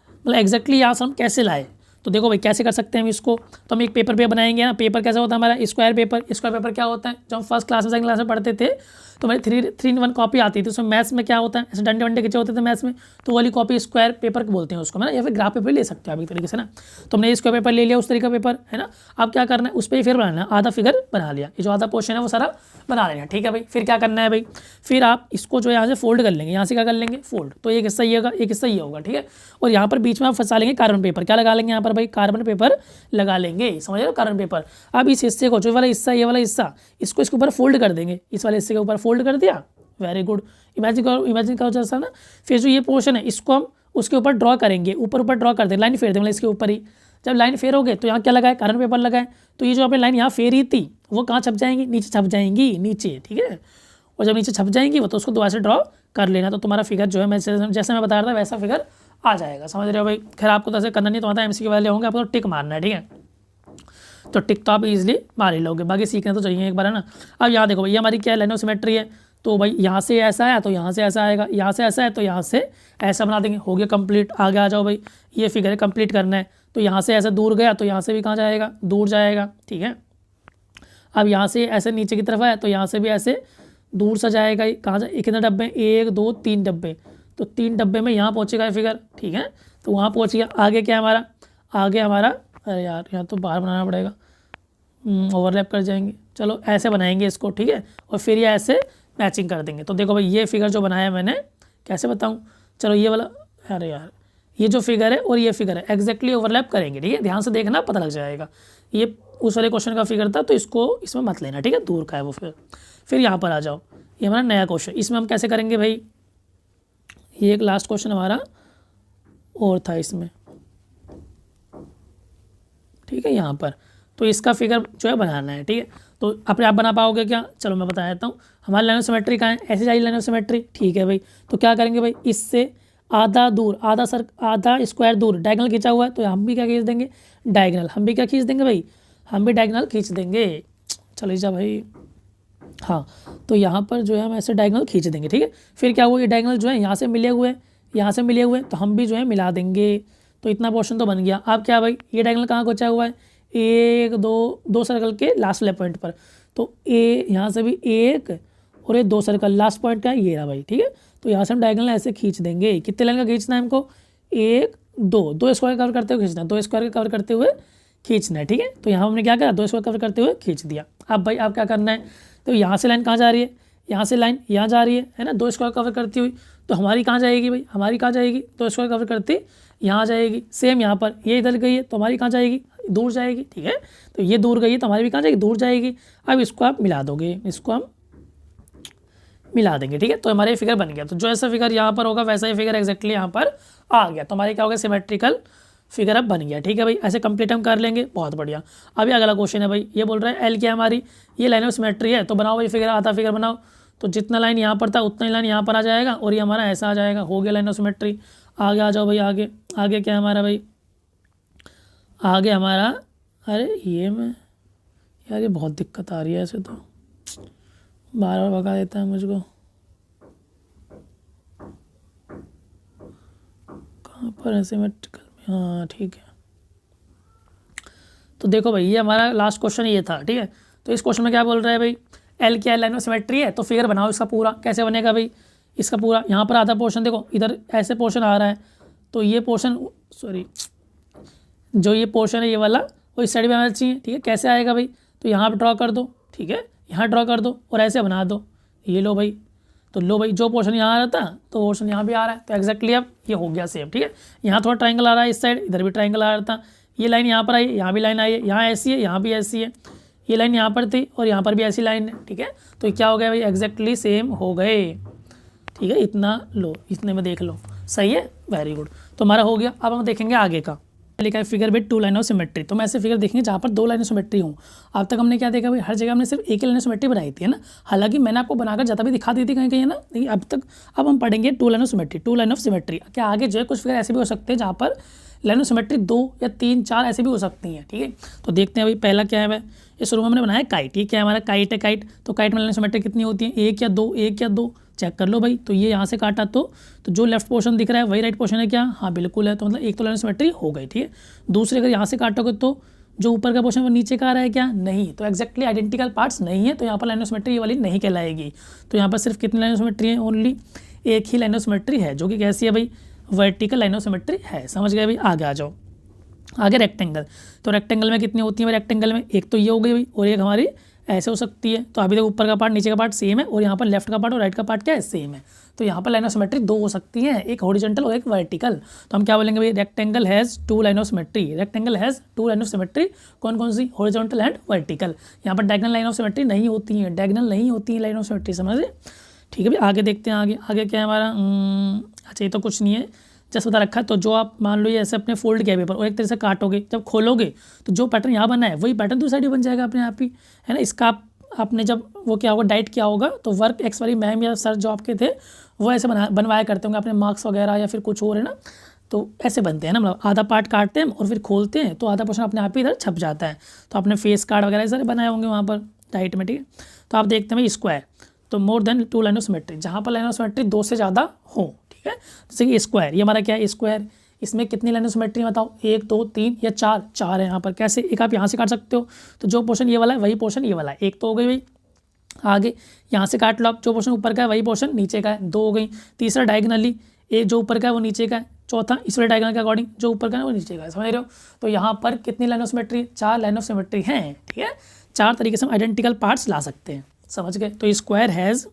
मतलब एग्जैक्टली यहाँ से हम कैसे लाए, तो देखो भाई कैसे कर सकते हैं हम इसको। तो हम एक पेपर पे बनाएंगे ना, पेपर कैसा होता है हमारा, स्क्वायर पेपर क्या होता है, जब हम फर्स्ट क्लास में सेकंड क्लास में पढ़ते थे तो हमारी 3-in-1 कॉपी आती थी। उसमें मैथ्स में क्या होता है, ऐसे डंडे वंडे खिंचे होते थे मैथ्स में, तो वाली कॉपी स्क्वायर पेपर बोलते हैं उसको, है ना, या फिर ग्राफ पेपर ले सकते हो आप एक तरीके से ना। तो हमने स्क्वायर पेपर ले लिया, उस तरीके का पेपर है ना। अब क्या करना है, उस पर ही फिर बनाना है, आधा फिगर बना लिया, ये जो आधा पोर्शन है वो सारा बना लेना, ठीक है भाई। फिर क्या करना है भाई, फिर आप इसको जो यहाँ से फोल्ड कर लेंगे, यहाँ से क्या कर लेंगे, फोल्ड, तो एक हिस्सा ये होगा, एक हिस्सा ये होगा, ठीक है। और यहाँ पर बीच में आप फंसा लेंगे कार्बन पेपर, क्या लगा लेंगे यहाँ पर भाई, कार्बन पेपर लगा लेंगे, समझ रहे हो, कार्बन पेपर। अब इस हिस्से को, जो वाला हिस्सा, ये वाला हिस्सा, इसको इसके ऊपर फोल्ड कर देंगे, इस वाले हिस्से के ऊपर फोल्ड कर दिया, वेरी गुड। इमेजिन करो जैसा ना। फिर जो ये पोर्शन है इसको हम उसके ऊपर ड्रॉ करेंगे, ऊपर ड्रॉ कर देंगे, लाइन फेर देंगे इसके ऊपर ही। जब लाइन फेरोगे तो यहाँ क्या लगा है, कार्बन पेपर लगा है, तो ये जो आपने लाइन यहाँ फेरी थी वो कहाँ छप जाएंगी, नीचे छप जाएंगी, नीचे, ठीक है। और जब नीचे छप जाएंगी वो, तो उसको दोबारा से ड्रॉ कर लेना, तो तुम्हारा फिगर जो है मैं जैसे मैं बता रहा था वैसा फिगर आ जाएगा, समझ रहे हो भाई। खैर आपको तो ऐसे करना नहीं, तो आता एमसीक्यू वाले होंगे, आपको तो टिक मारना है, ठीक है। तो टिक तो आप इजीली मार ही लोगे, बाकी सीखना तो चाहिए एक बार, है ना। अब यहाँ देखो भाई, ये हमारी क्या है, लाइन ऑफ सिमेट्री है, तो भाई यहाँ से ऐसा है तो यहाँ से ऐसा आएगा, यहाँ से ऐसा है तो यहाँ से ऐसा बना देंगे, हो गया कंप्लीट। आगे आ जाओ भाई, ये फिगर कंप्लीट करना है, तो यहाँ से ऐसे दूर गया तो यहाँ से भी कहाँ जाएगा, दूर जाएगा, ठीक है। अब यहाँ से ऐसे नीचे की तरफ आया तो यहाँ से भी ऐसे दूर सा जाएगा, कहाँ जाए, कितने डब्बे, 1 2 3 डब्बे, तो 3 डब्बे में यहाँ पहुँचेगा फिगर, ठीक है। तो वहाँ पहुँच गया। आगे क्या हमारा, आगे हमारा, अरे यार यहाँ तो बाहर बनाना पड़ेगा, ओवरलैप कर जाएंगे, चलो ऐसे बनाएंगे इसको, ठीक है। और फिर ये ऐसे मैचिंग कर देंगे। तो देखो भाई ये फिगर जो बनाया मैंने, कैसे बताऊँ, चलो ये वाला, अरे यार ये जो फिगर है और ये फिगर है एग्जैक्टली ओवरलैप करेंगे, ठीक है। ध्यान से देखना, पता लग जाएगा। ये उस वाले क्वेश्चन का फिगर था तो इसको इसमें मत लेना, ठीक है, दूर का है वो। फिर यहाँ पर आ जाओ, ये हमारा नया क्वेश्चन, इसमें हम कैसे करेंगे भाई, ये एक लास्ट क्वेश्चन हमारा और था इसमें, ठीक है, यहाँ पर। तो इसका फिगर जो है बनाना है, ठीक है। तो अपने आप बना पाओगे क्या? चलो मैं बता देता हूँ। हमारी लाइन ऑफ सिमेट्री कहाँ है? ऐसे चाहिए लाइन ऑफ सिमेट्री, ठीक है भाई। तो क्या करेंगे भाई, इससे आधा दूर, आधा स्क्वायर दूर डायगोनल खींचा हुआ है, तो हम भी क्या खींच देंगे? डायगोनल। हम भी क्या खींच देंगे भाई? हम भी डायगोनल खींच देंगे। चलो जा भाई, हाँ। तो यहाँ पर जो है हम ऐसे डायगोनल खींच देंगे, ठीक है। फिर क्या हुआ, ये डायगोनल जो है यहाँ से मिले हुए, यहाँ से मिले हुए, तो हम भी जो है मिला देंगे। तो इतना पोर्शन तो बन गया। अब क्या भाई, ये डायगोनल कहाँ बचा हुआ है? एक दो सर्कल के लास्ट वाले पॉइंट पर। तो ए यहाँ से भी एक और ये 2 सर्कल, लास्ट पॉइंट का है ये रहा भाई, ठीक है। तो यहाँ से हम डायगोनल ऐसे खींच देंगे। कितने लाइन का खींचना है हमको? 1 2 स्क्वायर कवर करते हुए खींचना है, 2 स्क्वायर कवर करते हुए खींचना है, ठीक है। तो यहाँ हमने क्या करा, 2 स्क्वायर कवर करते हुए खींच दिया। अब भाई आप क्या करना है, तो यहाँ से लाइन कहाँ जा रही है? यहाँ से लाइन यहाँ जा रही है ना, 2 स्क्वायर कवर करती हुई। तो हमारी कहाँ जाएगी भाई? हमारी कहाँ जाएगी? 2 स्क्वायर कवर करती यहाँ जाएगी। सेम यहाँ पर ये इधर गई है, तो हमारी कहाँ जाएगी? दूर जाएगी, ठीक है। तो ये दूर गई है, तो हमारी भी कहाँ जाएगी? दूर जाएगी। अब इसको आप मिला दोगे, इसको हम मिला देंगे, ठीक है। तो हमारे फिगर बन गया। तो जो ऐसा फिगर यहाँ पर होगा वैसा ही फिगर एग्जैक्टली यहाँ पर आ गया। तो हमारे क्या हो गया? सिमेट्रिकल फिगर अब बन गया, ठीक है भाई। ऐसे कंप्लीट हम कर लेंगे, बहुत बढ़िया। अभी अगला क्वेश्चन है भाई, ये बोल रहा है एल क्या हमारी, ये लाइन ऑफ सिमेट्री है, तो बनाओ भाई फिगर, आधा फिगर बनाओ। तो जितना लाइन यहाँ पर था उतना ही लाइन यहाँ पर आ जाएगा, और ये हमारा ऐसा आ जाएगा। हो गया लाइन ऑफ सिमेट्री। आगे आ जाओ भाई, आगे आगे क्या है हमारा भाई? आगे हमारा, अरे ये मैं यार, ये बहुत दिक्कत आ रही है, ऐसे तो बार बार भगा देता है मुझको। कहाँ पर है सिमेट्रिकल में? हाँ ठीक है। तो देखो भाई, ये हमारा लास्ट क्वेश्चन ये था, ठीक है। तो इस क्वेश्चन में क्या बोल रहा है भाई, एल क्या है? लाइन ऑफ सिमेट्री है, तो फिगर बनाओ इसका पूरा। कैसे बनेगा भाई इसका पूरा? यहाँ पर आधा पोर्शन देखो, इधर ऐसे पोर्शन आ रहा है, तो ये पोर्शन, सॉरी, जो ये पोर्शन है ये वाला, वो इस साइड में आना चाहिए, ठीक है। कैसे आएगा भाई? तो यहाँ पर ड्रॉ कर दो, ठीक है, यहाँ ड्रॉ कर दो और ऐसे बना दो। ये लो भाई, तो लो भाई, जो पोर्शन यहाँ आ रहा था तो पोर्शन यहाँ भी आ रहा है, तो एक्जैक्टली अब ये हो गया सेम, ठीक है। यहाँ थोड़ा ट्राइंगल आ रहा है इस साइड, इधर भी ट्राइंगल आ रहा था। ये लाइन यहाँ पर आई, यहाँ भी लाइन आई है, यहाँ ऐसी है, यहाँ भी ऐसी है। ये लाइन यहाँ पर थी और यहाँ पर भी ऐसी लाइन है, ठीक है। तो क्या हो गया भाई? एग्जैक्टली सेम हो गए, ठीक है। इतना लो, इतने में देख लो, सही है, वेरी गुड। तो हमारा हो गया। अब हम देखेंगे आगे का। लिखा है figure with 2 line of symmetry. तो मैं ऐसे फिगर देखेंगे जहाँ पर 2 लाइन ऑफ सिमेट्री हूँ। अब तक हमने क्या देखा भाई, हर जगह हमने सिर्फ एक ही लाइन ऑफ सिमेट्री बनाई थी, है ना। हालांकि मैंने आपको बनाकर ज़्यादा भी दिखा दी थी कहीं कहीं, है ना। लेकिन अब हम पढ़ेंगे 2 line of symmetry, 2 line of symmetry. क्या आगे जो है कुछ फिगर ऐसे भी हो सकते हैं जहाँ पर लाइन ऑफ सिमेट्री 2 या 3 4 ऐसे भी हो सकती हैं, ठीक है। तो देखते हैं भाई, पहला क्या है भाई, ये शुरू में हमने बनाया काइट। ये क्या है हमारा? काइट है, काइट। तो काइट में लाइन ऑफ सिमेट्री कितनी होती है? 1 या 2, 1 या 2, चेक कर लो भाई। तो ये यहाँ से काटा तो जो लेफ्ट पोर्शन दिख रहा है वही राइट पोर्शन है क्या? हाँ बिल्कुल है। तो मतलब एक तो लाइन ऑफ सिमेट्री हो गई, ठीक है। दूसरे अगर यहाँ से काटोगे तो जो ऊपर का पोर्शन वो नीचे का आ रहा है क्या? नहीं। तो एक्जैक्टली आइडेंटिकल पार्ट्स नहीं है, तो यहाँ पर लाइन ऑफ सिमेट्री ये वाली नहीं कहलाएगी। तो यहाँ पर सिर्फ कितनी लाइन ऑफ सिमेट्री है? ओनली एक ही लाइन ऑफ सिमेट्री है, जो कि कैसी है भाई? वर्टिकल लाइन ऑफ सिमेट्री है। समझ गए भाई? आगे आ जाओ। आगे रेक्टेंगल। तो रेक्टेंगल में कितनी होती है? रेक्टेंगल में एक तो ये हो गई भाई, और एक हमारी ऐसे हो सकती है। तो अभी तक ऊपर का पार्ट नीचे का पार्ट सेम है, और यहाँ पर लेफ्ट का पार्ट और राइट का पार्ट क्या है? सेम है। तो यहाँ पर लाइन ऑफ सिमेट्री 2 हो सकती है, एक हॉरिजॉन्टल और एक वर्टिकल। तो हम क्या बोलेंगे भाई? Rectangle has 2 line of symmetry. Rectangle has 2 line of symmetry. कौन कौन सी? Horizontal and vertical. यहाँ पर डायगोनल लाइन ऑफ सिमेट्री नहीं होती है, डायगोनल नहीं होती है लाइन ऑफ सिमेट्री, समझे? ठीक है भाई, आगे देखते हैं। आगे क्या है हमारा? अच्छा, ये तो कुछ नहीं है, जस्ट बता रखा है। तो जो आप मान लो ये ऐसे अपने फोल्ड किया पेपर और एक तरह से काटोगे, जब खोलोगे तो जो पैटर्न यहाँ बना है वही पैटर्न दूसरी साइड भी बन जाएगा अपने आप ही, है ना। इसका आपने जब वो क्या होगा, डाइट किया होगा, तो वर्क एक्स वाली मैम या सर जो आपके थे वो ऐसे बनवाया करते होंगे अपने मार्क्स वगैरह या फिर कुछ और, है ना। तो ऐसे बनते हैं ना, मतलब आधा पार्ट काटते हैं और फिर खोलते हैं तो आधा पोर्शन अपने आप ही इधर छप जाता है। तो आपने फेस कार्ड वगैरह सारे बनाए होंगे वहाँ पर डाइट में, ठीक है। तो आप देखते हैं भाई स्क्वायर, तो more than 2 line of symmetry, जहाँ पर लाइन ऑफ सिमेट्री 2 से ज़्यादा हो, ठीक है। जैसे कि स्क्वायर, ये हमारा क्या है? स्क्वायर। इसमें कितनी लाइन ऑफ सिमेट्री बताओ? 1 2 3 या 4? 4 है यहाँ पर। कैसे? एक आप यहाँ से काट सकते हो, तो जो पोर्शन ये वाला है वही पोर्शन ये वाला है, एक तो हो गई भाई। आगे यहाँ से काट लो आप, जो पोर्शन ऊपर का है वही पोर्शन नीचे का है, 2 हो गई। तीसरा डायगोनली, एक जो ऊपर का है वो नीचे का है। चौथा इस वाले डायगोनल के अकॉर्डिंग जो ऊपर का है वो नीचे का है, समझ रहे हो। तो यहाँ पर कितनी line of symmetry? 4 line of symmetry हैं, ठीक है। 4 तरीके से हम आइडेंटिकल पार्ट्स ला सकते हैं, समझ गए। तो square has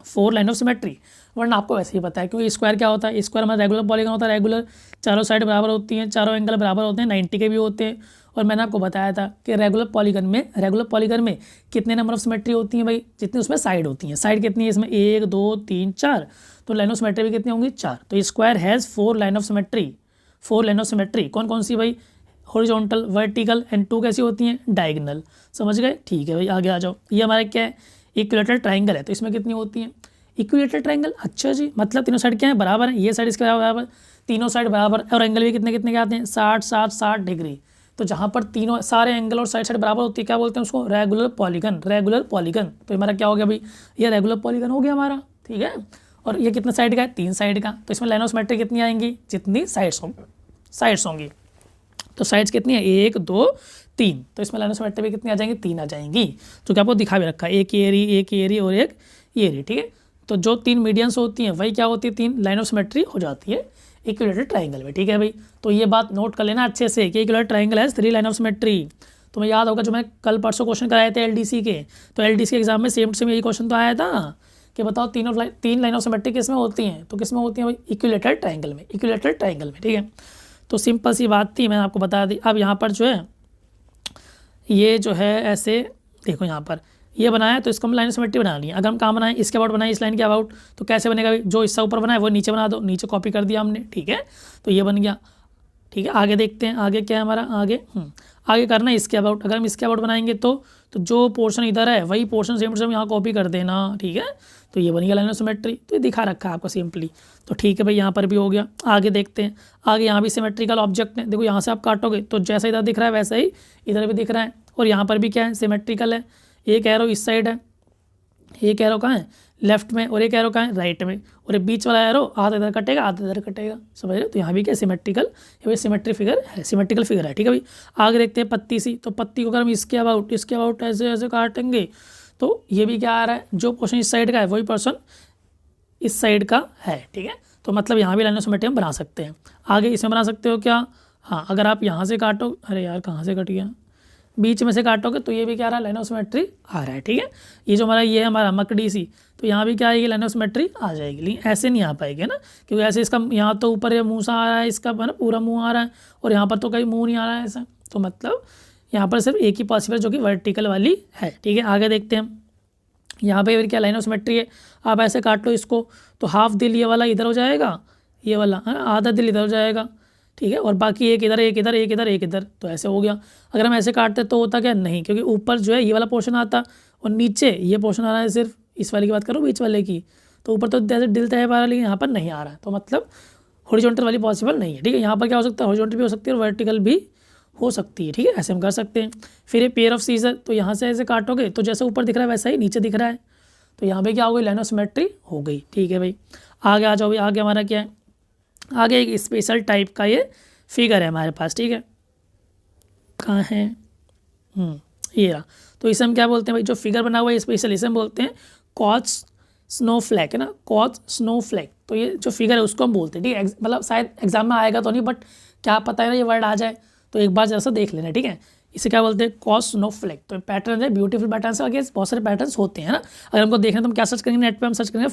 4 line of symmetry, वरना आपको वैसे ही पता है, क्योंकि स्क्वायर क्या होता है? स्क्वायर हमारा रेगुलर पॉलीगॉन होता है। रेगुलर चारों साइड बराबर होती हैं, चारों एंगल बराबर होते हैं, 90 के भी होते हैं, और मैंने आपको बताया था कि रेगुलर पॉलीगन में कितने नंबर ऑफ सिमेट्री होती हैं भाई, जितनी उसमें साइड होती हैं। साइड कितनी है इसमें, 1 2 3 4, तो लाइन ऑफ सिमेट्री भी कितनी होंगी, 4। तो square has 4 line of symmetry, 4 line of symmetry. कौन कौन सी भाई, हॉरिजॉन्टल, वर्टिकल एंड 2 कैसी होती हैं, डायगोनल। समझ गए, ठीक है भाई, आगे आ जाओ। ये हमारा क्या है, इक्विलेटरल ट्राइंगल है, तो इसमें कितनी होती हैं, इक्विलेटरल ट्राइंगल। अच्छा जी, मतलब तीनों साइड क्या है, बराबर है, ये साइड इसके बराबर, तीनों साइड बराबर, और एंगल भी कितने कितने के आते हैं, 60 60 60 डिग्री। तो जहाँ पर तीनों सारे एंगल और साइड बराबर होती है क्या बोलते हैं उसको, रेगुलर पॉलीगन, रेगुलर पॉलीगन। तो हमारा क्या हो गया भाई, ये रेगुलर पॉलीगन हो गया हमारा, ठीक है। और ये कितने साइड का है, 3 साइड का। तो इसमें लाइन ऑफ सिमेट्री कितनी आएंगी, जितनी साइड्स होंगी। तो साइड्स कितनी है, 1 2 3, तो इसमें लाइन ऑफ सिमेट्री भी कितनी आ जाएंगी, 3 आ जाएंगी, जो कि आपको दिखा भी रखा है, एक ये एरी और एक ये एरी, ठीक है। तो जो 3 मीडियंस होती हैं वही क्या होती है, 3 लाइन ऑफ सिमेट्री हो जाती है इक्विलेटरल ट्राइंगल में, ठीक है भाई। तो ये बात नोट कर लेना अच्छे से कि इक्विलेटरल ट्राइंगल है 3 लाइन ऑफ सिमेट्री। तुम्हें याद होगा जो मैं कल परसों क्वेश्चन कराए थे एलडीसी के, तो एलडीसी के एग्जाम में सेम टू सेम यही क्वेश्चन तो आया था कि बताओ 3 लाइन ऑफ सिमेट्री किस में होती हैं, तो किस में होती हैं भाई, इक्विलेटरल ट्राइंगल में, इक्विलेटरल ट्राइंगल में, ठीक है। तो सिंपल सी बात थी, मैंने आपको बता दी। अब यहाँ पर जो है ये जो है ऐसे देखो, यहाँ पर ये बनाया तो इसको हम लाइन ऑफ सिमेट्री बना लिया। अगर हम कहाँ बनाएं, इसके अबाउट बनाए, इस लाइन के अबाउट, तो कैसे बनेगा भाई, जो हिस्सा ऊपर बनाए वो नीचे बना दो, नीचे कॉपी कर दिया हमने, ठीक है। तो ये बन गया, ठीक है। आगे देखते हैं, आगे क्या है हमारा, आगे करना है इसके अबाउट। अगर हम इसके अबाउट बनाएंगे तो जो पोर्शन इधर है वही पोर्शन सेम टू सेम यहाँ कॉपी कर देना, ठीक है। तो ये बन गया लाइन ऑफ सिमेट्री, तो ये दिखा रखा है आपको सिंपली। तो ठीक है भाई, यहाँ पर भी हो गया। आगे देखते हैं, आगे यहाँ भी सिमेट्रिकल ऑब्जेक्ट है। देखो यहाँ से आप काटोगे तो जैसा इधर दिख रहा है वैसा ही इधर भी दिख रहा है, और यहाँ पर भी क्या है, सिमेट्रिकल है। एक एरो इस साइड है, एक एरो कहाँ है, लेफ्ट में, और एक एरो कहाँ है, राइट में, और एक बीच वाला एरो आधा इधर कटेगा आधा इधर कटेगा, समझ रहे हो। तो यहाँ भी क्या सिमेट्रिकल, ये भी सिमेट्री फिगर है, सिमेट्रिकल फिगर है, ठीक है भाई। आगे देखते हैं पत्ती सी, तो पत्ती को अगर हम इसके अबाउट ऐसे ऐसे काटेंगे तो ये भी क्या आ रहा है, जो पोर्शन इस साइड का है वही पोर्शन इस साइड का है, ठीक है। तो मतलब यहाँ भी लाइन ऑफ सिमेट्री हम बना सकते हैं। आगे इसमें बना सकते हो क्या, हाँ, अगर आप यहाँ से काटो, अरे यार कहाँ से कट गया, बीच में से काटोगे तो ये भी क्या आ रहा है, लाइन ऑफ सिमेट्री आ रहा है, ठीक है। ये जो हमारा ये है हमारा मकड़ी सी, तो यहाँ भी क्या आएगी, लाइन ऑफ सिमेट्री आ जाएगी, लेकिन ऐसे नहीं आ पाएगी ना, क्योंकि ऐसे इसका यहाँ तो ऊपर मुँह सा आ रहा है, इसका ना पूरा मुँह आ रहा है, और यहाँ पर तो कहीं मुँह नहीं आ रहा है ऐसा। तो मतलब यहाँ पर सिर्फ एक ही पॉसिबल जो कि वर्टिकल वाली है, ठीक है। आगे देखते हैं, यहाँ पे क्या लाइन ऑफ सिमेट्री है। आप ऐसे काट लो इसको, तो हाफ दिल ये वाला इधर हो जाएगा, ये वाला है ना, आधा दिल इधर हो जाएगा, ठीक है। और बाकी एक इधर एक इधर एक इधर एक इधर, तो ऐसे हो गया। अगर हम ऐसे काटते तो होता क्या, नहीं, क्योंकि ऊपर जो है ये वाला पोर्शन आता और नीचे ये पोर्शन आ रहा है, सिर्फ इस वाले की बात करो, बीच वाले की, तो ऊपर तो जैसे दिल तय पा रहा है, लेकिन यहाँ पर नहीं आ रहा है, तो मतलब हॉरिजॉन्टल वाली पॉसिबल नहीं है, ठीक है। यहाँ पर क्या हो सकता है, हॉरिजॉन्टल भी हो सकती है और वर्टिकल भी हो सकती है, ठीक है। ऐसे हम कर सकते हैं। फिर ये पेयर ऑफ सीजर, तो यहाँ से ऐसे काटोगे तो जैसे ऊपर दिख रहा है वैसा ही नीचे दिख रहा है, तो यहाँ पे क्या हो गई, लाइन ऑफ सिमेट्री हो गई, ठीक है भाई। आगे आ जाओ भाई, आगे हमारा क्या है, आगे एक स्पेशल टाइप का ये फिगर है हमारे पास, ठीक है। कहाँ है, ये रहा। तो इसे हम क्या बोलते हैं भाई, जो फिगर बना हुआ है स्पेशल, इसे हम बोलते हैं कॉच स्नोफ्लैक, है ना, कॉच स्नोफ्लैक। तो ये जो फिगर है उसको हम बोलते हैं, ठीक है। मतलब शायद एग्जाम में आएगा तो नहीं, बट क्या पता है ना ये वर्ड आ जाए, तो एक बार जैसा देख लेना, ठीक है। इसे क्या बोलते हैं, कॉस स्नोफ्लैक। तो पैटर्न है, ब्यूटीफुल पैटर्न से, आगे बहुत सारे पैटर्न्स होते हैं ना। अगर हमको देखना तो हम क्या सर्च करेंगे, नेट पे हम सर्च करेंगे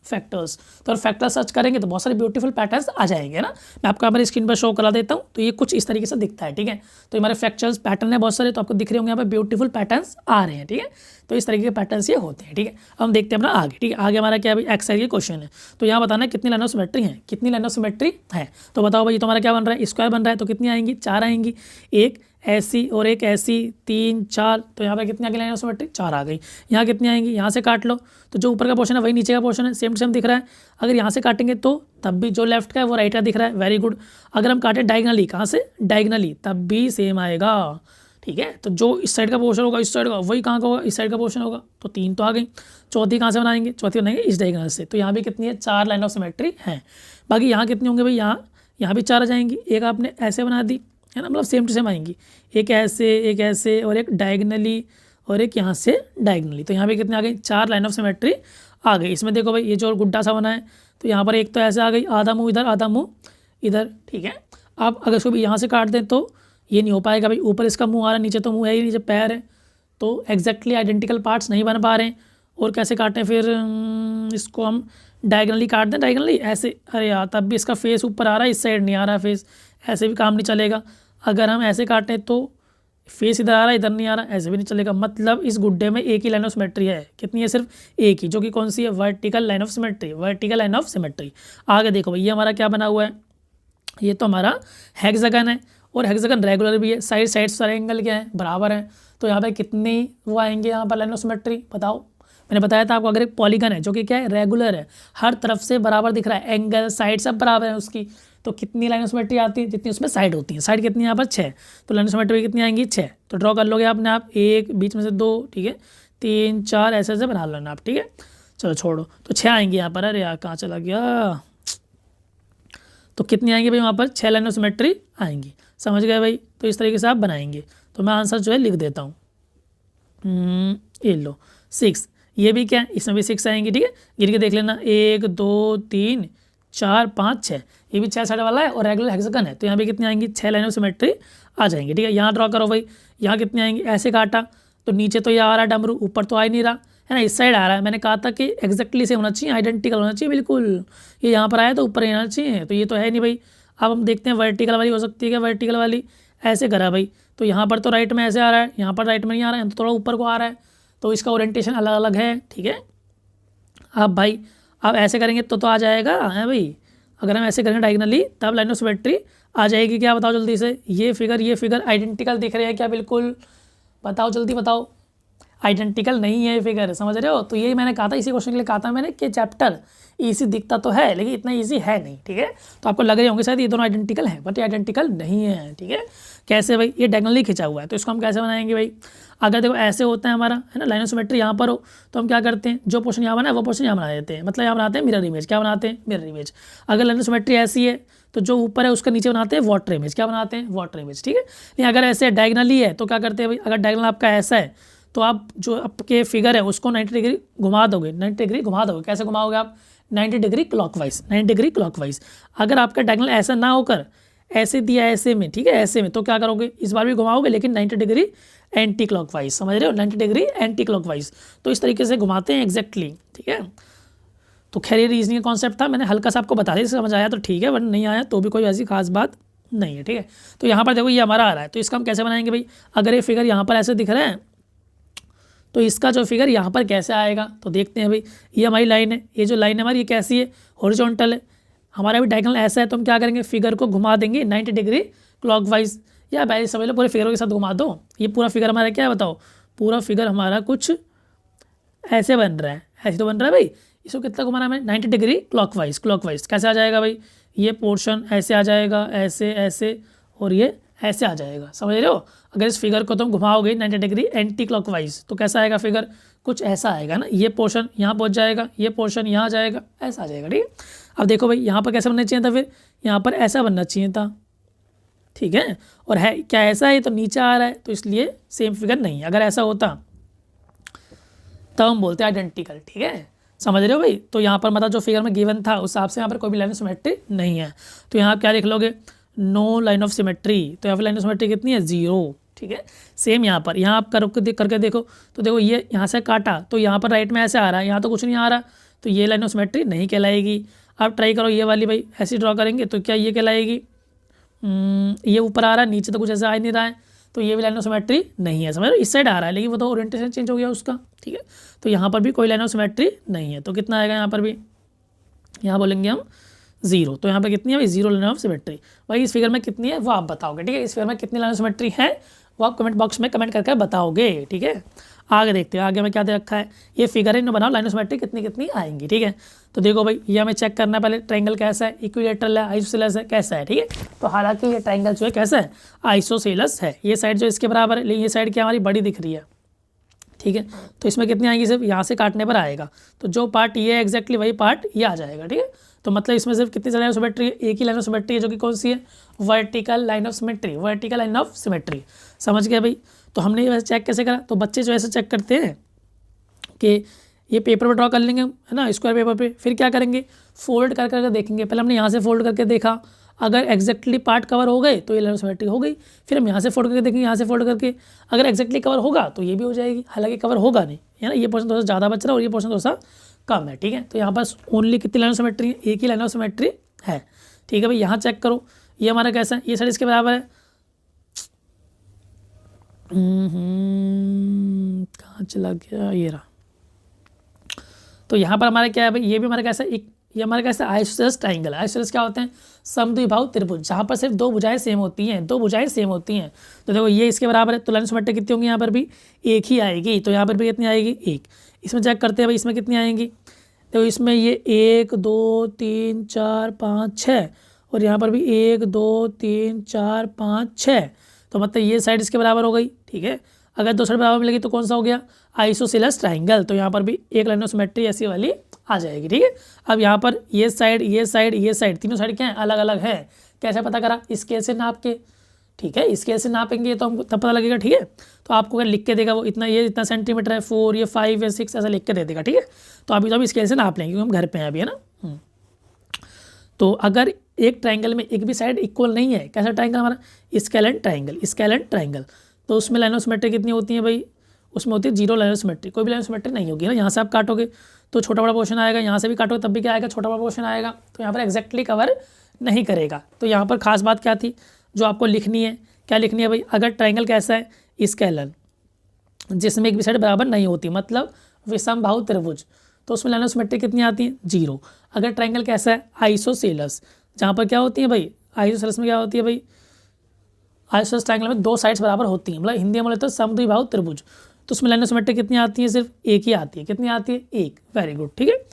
फैक्टर्स, तो अगर फैक्टर सर्च करेंगे तो बहुत सारे ब्यूटीफुल पैटर्न्स आ जाएंगे ना। मैं आपको हमारी स्क्रीन पर शो करा देता हूँ, तो ये कुछ इस तरीके से दिखता है, ठीक है। तो हमारे फैक्चर्स पैटर्न है बहुत सारे, तो आपको दिख रहे होंगे यहाँ पे ब्यूटीफुल पैटर्न्स आ रहे हैं, ठीक है। तो इस तरीके के पैटर्न्स ये होते हैं, ठीक है। अब हम देखते हैं अपना आगे, ठीक है। आगे हमारा क्या है भाई, एक्सरसाइज के क्वेश्चन है। तो यहाँ बताना है कितनी लाइन ऑफ सिमेट्री है, कितनी लाइन ऑफ सिमेट्री है। तो बताओ भाई, तो हमारा क्या बन रहा है, स्क्वायर बन रहा है, तो कितनी आएंगी, 4 आएंगी, एक ऐसी और एक ऐसी, 3 4, तो यहाँ पे कितनी आ गई लाइन ऑफ सिमेट्री, 4 आ गई। यहाँ कितनी आएंगी, यहाँ से काट लो, तो जो ऊपर का पोर्शन है वही नीचे का पोर्शन है, सेम टू सेम दिख रहा है। अगर यहाँ से काटेंगे तो तब भी जो लेफ्ट का है वो राइट का दिख रहा है, वेरी गुड। अगर हम काटें डायगनली, कहाँ से, डायगनली, तब भी सेम आएगा, ठीक है। तो जो इस साइड का पोर्शन होगा इस साइड का, वही कहाँ का होगा, इस साइड का पोर्शन होगा, तो 3 तो आ गई। चौथी कहाँ से बनाएंगे, चौथी बनाएंगे इस डायगनल से। तो यहाँ भी कितनी है, 4 लाइन ऑफ सिमेट्री है। बाकी यहाँ कितनी होंगे भाई, यहाँ भी 4 आ जाएंगी। एक आपने ऐसे बना दी, है ना, मतलब सेम टू सेम आएंगी, एक ऐसे और एक डायगनली और एक यहाँ से डायगनली। तो यहाँ पे कितने आ गई, 4 लाइन ऑफ सिमेट्री आ गई। इसमें देखो भाई, ये जो गुड्डा सा बना है, तो यहाँ पर एक तो ऐसे आ गई, आधा मुँह इधर आधा मुँह इधर, ठीक है। आप अगर इसको भी यहाँ से काट दें तो ये नहीं हो पाएगा भाई, ऊपर इसका मुँह आ रहा है, नीचे तो मुँह है ही, नीचे पैर है, तो एग्जैक्टली आइडेंटिकल पार्ट्स नहीं बन पा रहे हैं। और कैसे काटें फिर, इसको हम डायगनली काट दें, डायगनली ऐसे, अरे यार तब भी इसका फेस ऊपर आ रहा है, इस साइड नहीं आ रहा फेस, ऐसे भी काम नहीं चलेगा। अगर हम ऐसे काटें तो फेस इधर आ रहा है, इधर नहीं आ रहा, ऐसे भी नहीं चलेगा। मतलब इस गुड्डे में एक ही लाइन ऑफ सिमेट्री है। कितनी है? सिर्फ एक ही, जो कि कौन सी है? Vertical line of symmetry, vertical line of symmetry. आगे देखो भाई, ये हमारा क्या बना हुआ है? ये तो हमारा हेक्सागन है, और हेक्सागन रेगुलर भी है। साइड सारे एंगल क्या है? बराबर है। तो यहाँ पे कितने वो आएंगे यहाँ पर लाइन ऑफ सिमेट्री? बताओ। मैंने बताया था आपको, अगर एक पॉलीगन है जो कि क्या है? रेगुलर है, हर तरफ से बराबर दिख रहा है, एंगल साइड सब बराबर है उसकी, तो कितनी लाइन ऑफ सिमेट्री आती है? जितनी उसमें साइड होती है। साइड कितनी यहाँ पर? 6। तो लाइन ऑफ सिमेट्री कितनी आएंगी? 6। तो ड्रॉ कर लोगे आपने आप, एक बीच में से 2, ठीक है, 3 4 ऐसे ऐसे बना लेना आप, ठीक है। चलो छोड़ो, तो 6 आएंगी यहाँ पर। अरे यार कहाँ चला गया? तो कितनी आएंगी भाई? वहाँ पर 6 लाइन ऑफ सिमेट्री आएंगी। समझ गए भाई? तो इस तरीके से आप बनाएंगे। तो मैं आंसर जो है लिख देता हूँ। ये लो 6। ये भी क्या है? इसमें भी 6 आएंगी, ठीक है। गिर के देख लेना, 1 2 3 4 5 6। ये भी 6 साइड वाला है और रेगुलर हेक्सागन है, तो यहाँ भी कितनी आएंगी? 6 लाइन ऑफ सिमेट्री आ जाएंगी, ठीक है। यहाँ ड्रॉ करो भाई, यहाँ कितनी आएंगी? ऐसे काटा तो नीचे तो ये आ रहा है डमरू, ऊपर तो आ ही नहीं रहा है ना, इस साइड आ रहा है। मैंने कहा था कि एक्जैक्टली सेम होना चाहिए, आइडेंटिकल होना चाहिए बिल्कुल। ये यहाँ पर आया तो ऊपर ही आना चाहिए, तो ये तो है नहीं भाई। अब हम देखते हैं वर्टिकल वाली हो सकती है क्या? वर्टिकल वाली ऐसे करा भाई, तो यहाँ पर तो राइट में ऐसे आ रहा है, यहाँ पर राइट में नहीं आ रहा है, तो थोड़ा ऊपर को आ रहा है, तो इसका ओरिएंटेशन अलग अलग है, ठीक है। अब भाई आप ऐसे करेंगे तो आ जाएगा है भाई। अगर हम ऐसे करेंगे डायगनली, तब लाइन ऑफ सिमेट्री आ जाएगी। क्या बताओ जल्दी से? ये फिगर आइडेंटिकल दिख रहे हैं क्या? बिल्कुल बताओ, जल्दी बताओ। आइडेंटिकल नहीं है ये फिगर, समझ रहे हो? तो यही मैंने कहा था, इसी क्वेश्चन के लिए कहा था मैंने कि चैप्टर ईजी दिखता तो है लेकिन इतना ईजी है नहीं, ठीक है। तो आपको लग रहे होंगे शायद ये दोनों आइडेंटिकल है, बट ये आइडेंटिकल नहीं है, ठीक है। कैसे भाई? ये डायगोनली खिंचा हुआ है, तो इसको हम कैसे बनाएंगे भाई? अगर देखो ऐसे होता है हमारा, है ना, लाइन ऑफ सिमेट्री यहाँ पर हो, तो हम क्या करते हैं? जो पोर्शन यहाँ बना है वो पोर्शन यहाँ बना देते हैं, मतलब यहाँ बनाते हैं मिरर इमेज। क्या बनाते हैं? Mirror image. अगर लाइन ऑफ सिमेट्री ऐसी है तो जो ऊपर है उसका नीचे बनाते हैं वाटर इमेज। क्या बनाते हैं? वाटर इमेज, ठीक है। लेकिन अगर ऐसे डायगोनली है तो क्या करते हैं भाई? अगर डायगोनल आपका ऐसा है तो आप जो आपके फिगर है उसको 90 डिग्री घुमा दोगे, 90 डिग्री घुमा दोगे। कैसे घुमाओगे आप? 90 डिग्री क्लॉकवाइज, 90 डिग्री क्लॉकवाइज। अगर आपका डायगोनल ऐसा ना होकर ऐसे दिया ऐसे में, ठीक है, ऐसे में, तो क्या करोगे? इस बार भी घुमाओगे लेकिन 90 डिग्री एंटी क्लॉकवाइज, समझ रहे हो? 90 डिग्री एंटी क्लॉकवाइज। तो इस तरीके से घुमाते हैं एग्जैक्टली, ठीक है। तो खैर ये रीजनिंग का कॉन्सेप्ट था, मैंने हल्का सा आपको बता दिया, समझ आया तो ठीक है, वरना नहीं आया तो भी कोई ऐसी खास बात नहीं है, ठीक है। तो यहाँ पर देखो ये हमारा आ रहा है, तो इसका हम कैसे बनाएंगे भाई? अगर ये फिगर यहाँ पर ऐसे दिख रहा है तो इसका जो फिगर यहाँ पर कैसे आएगा? तो देखते हैं भाई। ये हमारी लाइन है, ये जो लाइन है हमारी ये कैसी है? हॉरिजॉन्टल है। हमारा भी डायगोनल ऐसा है, तो हम क्या करेंगे? फिगर को घुमा देंगे 90 डिग्री क्लॉकवाइज, या पहले समझ लो पूरे फिगर के साथ घुमा दो। ये पूरा फिगर हमारा क्या है बताओ? पूरा फिगर हमारा कुछ ऐसे बन रहा है, ऐसे तो बन रहा है भाई। इसको कितना घुमाना है हमें? 90 डिग्री क्लॉकवाइज। क्लॉकवाइज कैसे आ जाएगा भाई? ये पोर्शन ऐसे आ जाएगा, ऐसे ऐसे, और ये ऐसे आ जाएगा, समझ रहे हो? अगर इस फिगर को तुम घुमाओगे 90 डिग्री एंटी क्लॉकवाइज तो कैसा आएगा फिगर? कुछ ऐसा आएगा ना। ये पोर्शन यहाँ पहुँच जाएगा, ये पोर्शन यहाँ जाएगा, ऐसा आ जाएगा, ठीक है। अब देखो भाई यहाँ पर कैसा बनना चाहिए था? फिर यहाँ पर ऐसा बनना चाहिए था, ठीक है। और है क्या ऐसा है? तो नीचे आ रहा है, तो इसलिए सेम फिगर नहीं है। अगर ऐसा होता तब हम बोलते हैं आइडेंटिकल, ठीक है। समझ रहे हो भाई? तो यहाँ पर मतलब जो फिगर में गिवन था उस हिसाब से यहाँ पर कोई भी लाइन ऑफ सिमेट्री नहीं है। तो यहाँ आप क्या लिख लोगे? No line of symmetry. तो यहाँ पर लाइन ऑफ सिमेट्री कितनी है? 0, ठीक है। सेम यहाँ पर, यहाँ आप करके देखो, तो देखो ये यहाँ से काटा तो यहाँ पर राइट में ऐसे आ रहा है, यहाँ तो कुछ नहीं आ रहा, तो ये लाइन ऑफ सिमेट्री नहीं कहलाएगी। आप ट्राई करो ये वाली भाई, ऐसी ड्रॉ करेंगे तो क्या ये कहलाएगी? ये ऊपर आ रहा है, नीचे तो कुछ ऐसा आ ही नहीं रहा है, तो ये भी लाइन ऑफ सिमेट्री नहीं है, समझ लो। इस साइड आ रहा है लेकिन वो तो ओरिएंटेशन चेंज हो गया उसका, ठीक है। तो यहाँ पर भी कोई लाइन ऑफ सिमेट्री नहीं है, तो कितना आएगा यहाँ पर भी? यहाँ बोलेंगे हम 0। तो यहाँ पर कितनी है भाई? 0 लाइन ऑफ सिमेट्री। भाई इस फिगर में कितनी है वो आप बताओगे, ठीक है। इस फिगर में कितनी लाइन ऑफ सिमेट्री है वो आप कमेंट बॉक्स में कमेंट करके बताओगे, ठीक है। आगे देखते हैं, आगे में क्या दे रखा है? ये फिगर है, इन्हें बनाओ, लाइन ऑफ सिमेट्री कितनी कितनी आएंगी, ठीक है। तो देखो भाई ये हमें चेक करना है पहले, ट्रायंगल कैसा है? इक्विलेटरल है, आइसोसेलेस है, कैसा है, ठीक है। तो हालांकि ये ट्रायंगल जो है कैसा है? आइसोसेलेस है। ये साइड जो इसके बराबर है, लेकिन ये साइड क्या हमारी बड़ी दिख रही है, ठीक है। तो इसमें कितनी आएंगी? सिर्फ यहाँ से काटने पर आएगा, तो जो पार्ट ये है एग्जैक्टली वही पार्ट ये आ जाएगा, ठीक है। तो मतलब इसमें सिर्फ कितनी लाइन ऑफ सिमेट्री है? एक ही लाइन ऑफ सिमेट्री है, जो कि कौन सी है? Vertical line of symmetry, vertical line of symmetry. समझ गए भाई? तो हमने ये वैसे चेक कैसे करा? तो बच्चे जो ऐसे चेक करते हैं कि ये पेपर पर ड्रॉ कर लेंगे, है ना, स्क्वायर पेपर पे, फिर क्या करेंगे? फोल्ड कर करके देखेंगे। पहले हमने यहाँ से फोल्ड करके देखा, अगर एग्जैक्टली पार्ट कवर हो गए तो ये लाइन ऑफ सिमेट्री हो गई। फिर हम यहाँ से फोल्ड करके देखेंगे, यहाँ से फोल्ड करके, अगर एग्जैक्टली कवर होगा तो ये भी हो जाएगी। हालांकि कवर होगा नहीं, है ना, ये पोर्शन थोड़ा सा ज़्यादा बच रहा है और ये पोर्शन थोड़ा सा कम है, ठीक है। तो यहाँ पर ओनली कितनी लाइन ऑफ सिमेट्री है? एक ही लाइन ऑफ सिमेट्री है, ठीक है भाई। यहाँ चेक करो, ये हमारा कैसा है? ये साइड इसके बराबर है, कहाँ चला गया, ये रहा। तो यहाँ पर हमारा क्या है भाई, ये भी हमारा कैसा एक, ये हमारा कैसा आइसोसेलेस ट्राइंगल है। आइसोसेलेस क्या होते हैं, समद्विबाहु त्रिभुज, जहाँ पर सिर्फ दो भुजाएं सेम होती हैं, दो भुजाएं सेम होती हैं। तो देखो ये इसके बराबर है, तो लाइन सिमेट्री कितनी होंगी, यहाँ पर भी एक ही आएगी, तो यहाँ पर भी कितनी आएगी, एक। इसमें चेक करते हैं भाई, इसमें कितनी आएंगी, तो इसमें ये 1 2 3 4 5 6, और यहाँ पर भी 1 2 3 4 5 6, तो मतलब ये साइड इसके बराबर हो गई, ठीक है। अगर दो साइड बराबर मिलेगी तो कौन सा हो गया, आइसोसेलेस ट्राइंगल। तो यहाँ पर भी एक लाइन ऑफ सिमेट्री ऐसी वाली आ जाएगी, ठीक है। अब यहाँ पर ये साइड ये साइड ये साइड, तीनों साइड क्या है, अलग अलग है। कैसे पता करा, स्केल से नाप के, ठीक है, स्केल से नापेंगे तो हमको तब पता लगेगा, ठीक है। तो आपको अगर लिख के देगा वो इतना, ये इतना सेंटीमीटर है, 4 ये 5 या 6 ऐसा लिख के दे देगा, ठीक है। तो अभी तो हम स्केल से नाप लेंगे क्योंकि हम घर पे हैं अभी, है ना। तो अगर एक ट्राइंगल में एक भी साइड इक्वल नहीं है, कैसा ट्राइंगल हमारा, स्केलेंट ट्राइंगल, स्केलेंट ट्राइंगल, तो उसमें लाइन ऑफ सिमेट्री कितनी होती है भाई, उसमें होती है 0 लाइन ऑफ सिमेट्री, कोई भी लाइन ऑफ सिमेट्री नहीं होगी ना। यहाँ से आप काटोगे तो छोटा बड़ा पोर्शन आएगा, यहाँ से भी काटोगे तब भी क्या आएगा, छोटा बड़ा पोर्शन आएगा, तो यहाँ पर एग्जैक्टली कवर नहीं करेगा। तो यहाँ पर खास बात क्या थी जो आपको लिखनी है, क्या लिखनी है भाई, अगर ट्राइंगल कैसा है, स्केलर, जिसमें एक भी साइड बराबर नहीं होती, मतलब विषमबाहु त्रिभुज, तो उसमें लाइन ऑफ सिमेट्री कितनी आती है, 0। अगर ट्राइंगल कैसा है, आइसोसेलस, जहाँ पर क्या होती है भाई, आइसोसेलस में क्या होती है भाई, आइसोसेलस ट्राइंगल में दो साइड्स बराबर होती हैं, मतलब हिंदी में बोले तो समद्विबाहु त्रिभुज, तो उसमें लाइन ऑफ सिमेट्री कितनी आती है, सिर्फ एक ही आती है, कितनी आती है, एक। वेरी गुड, ठीक है।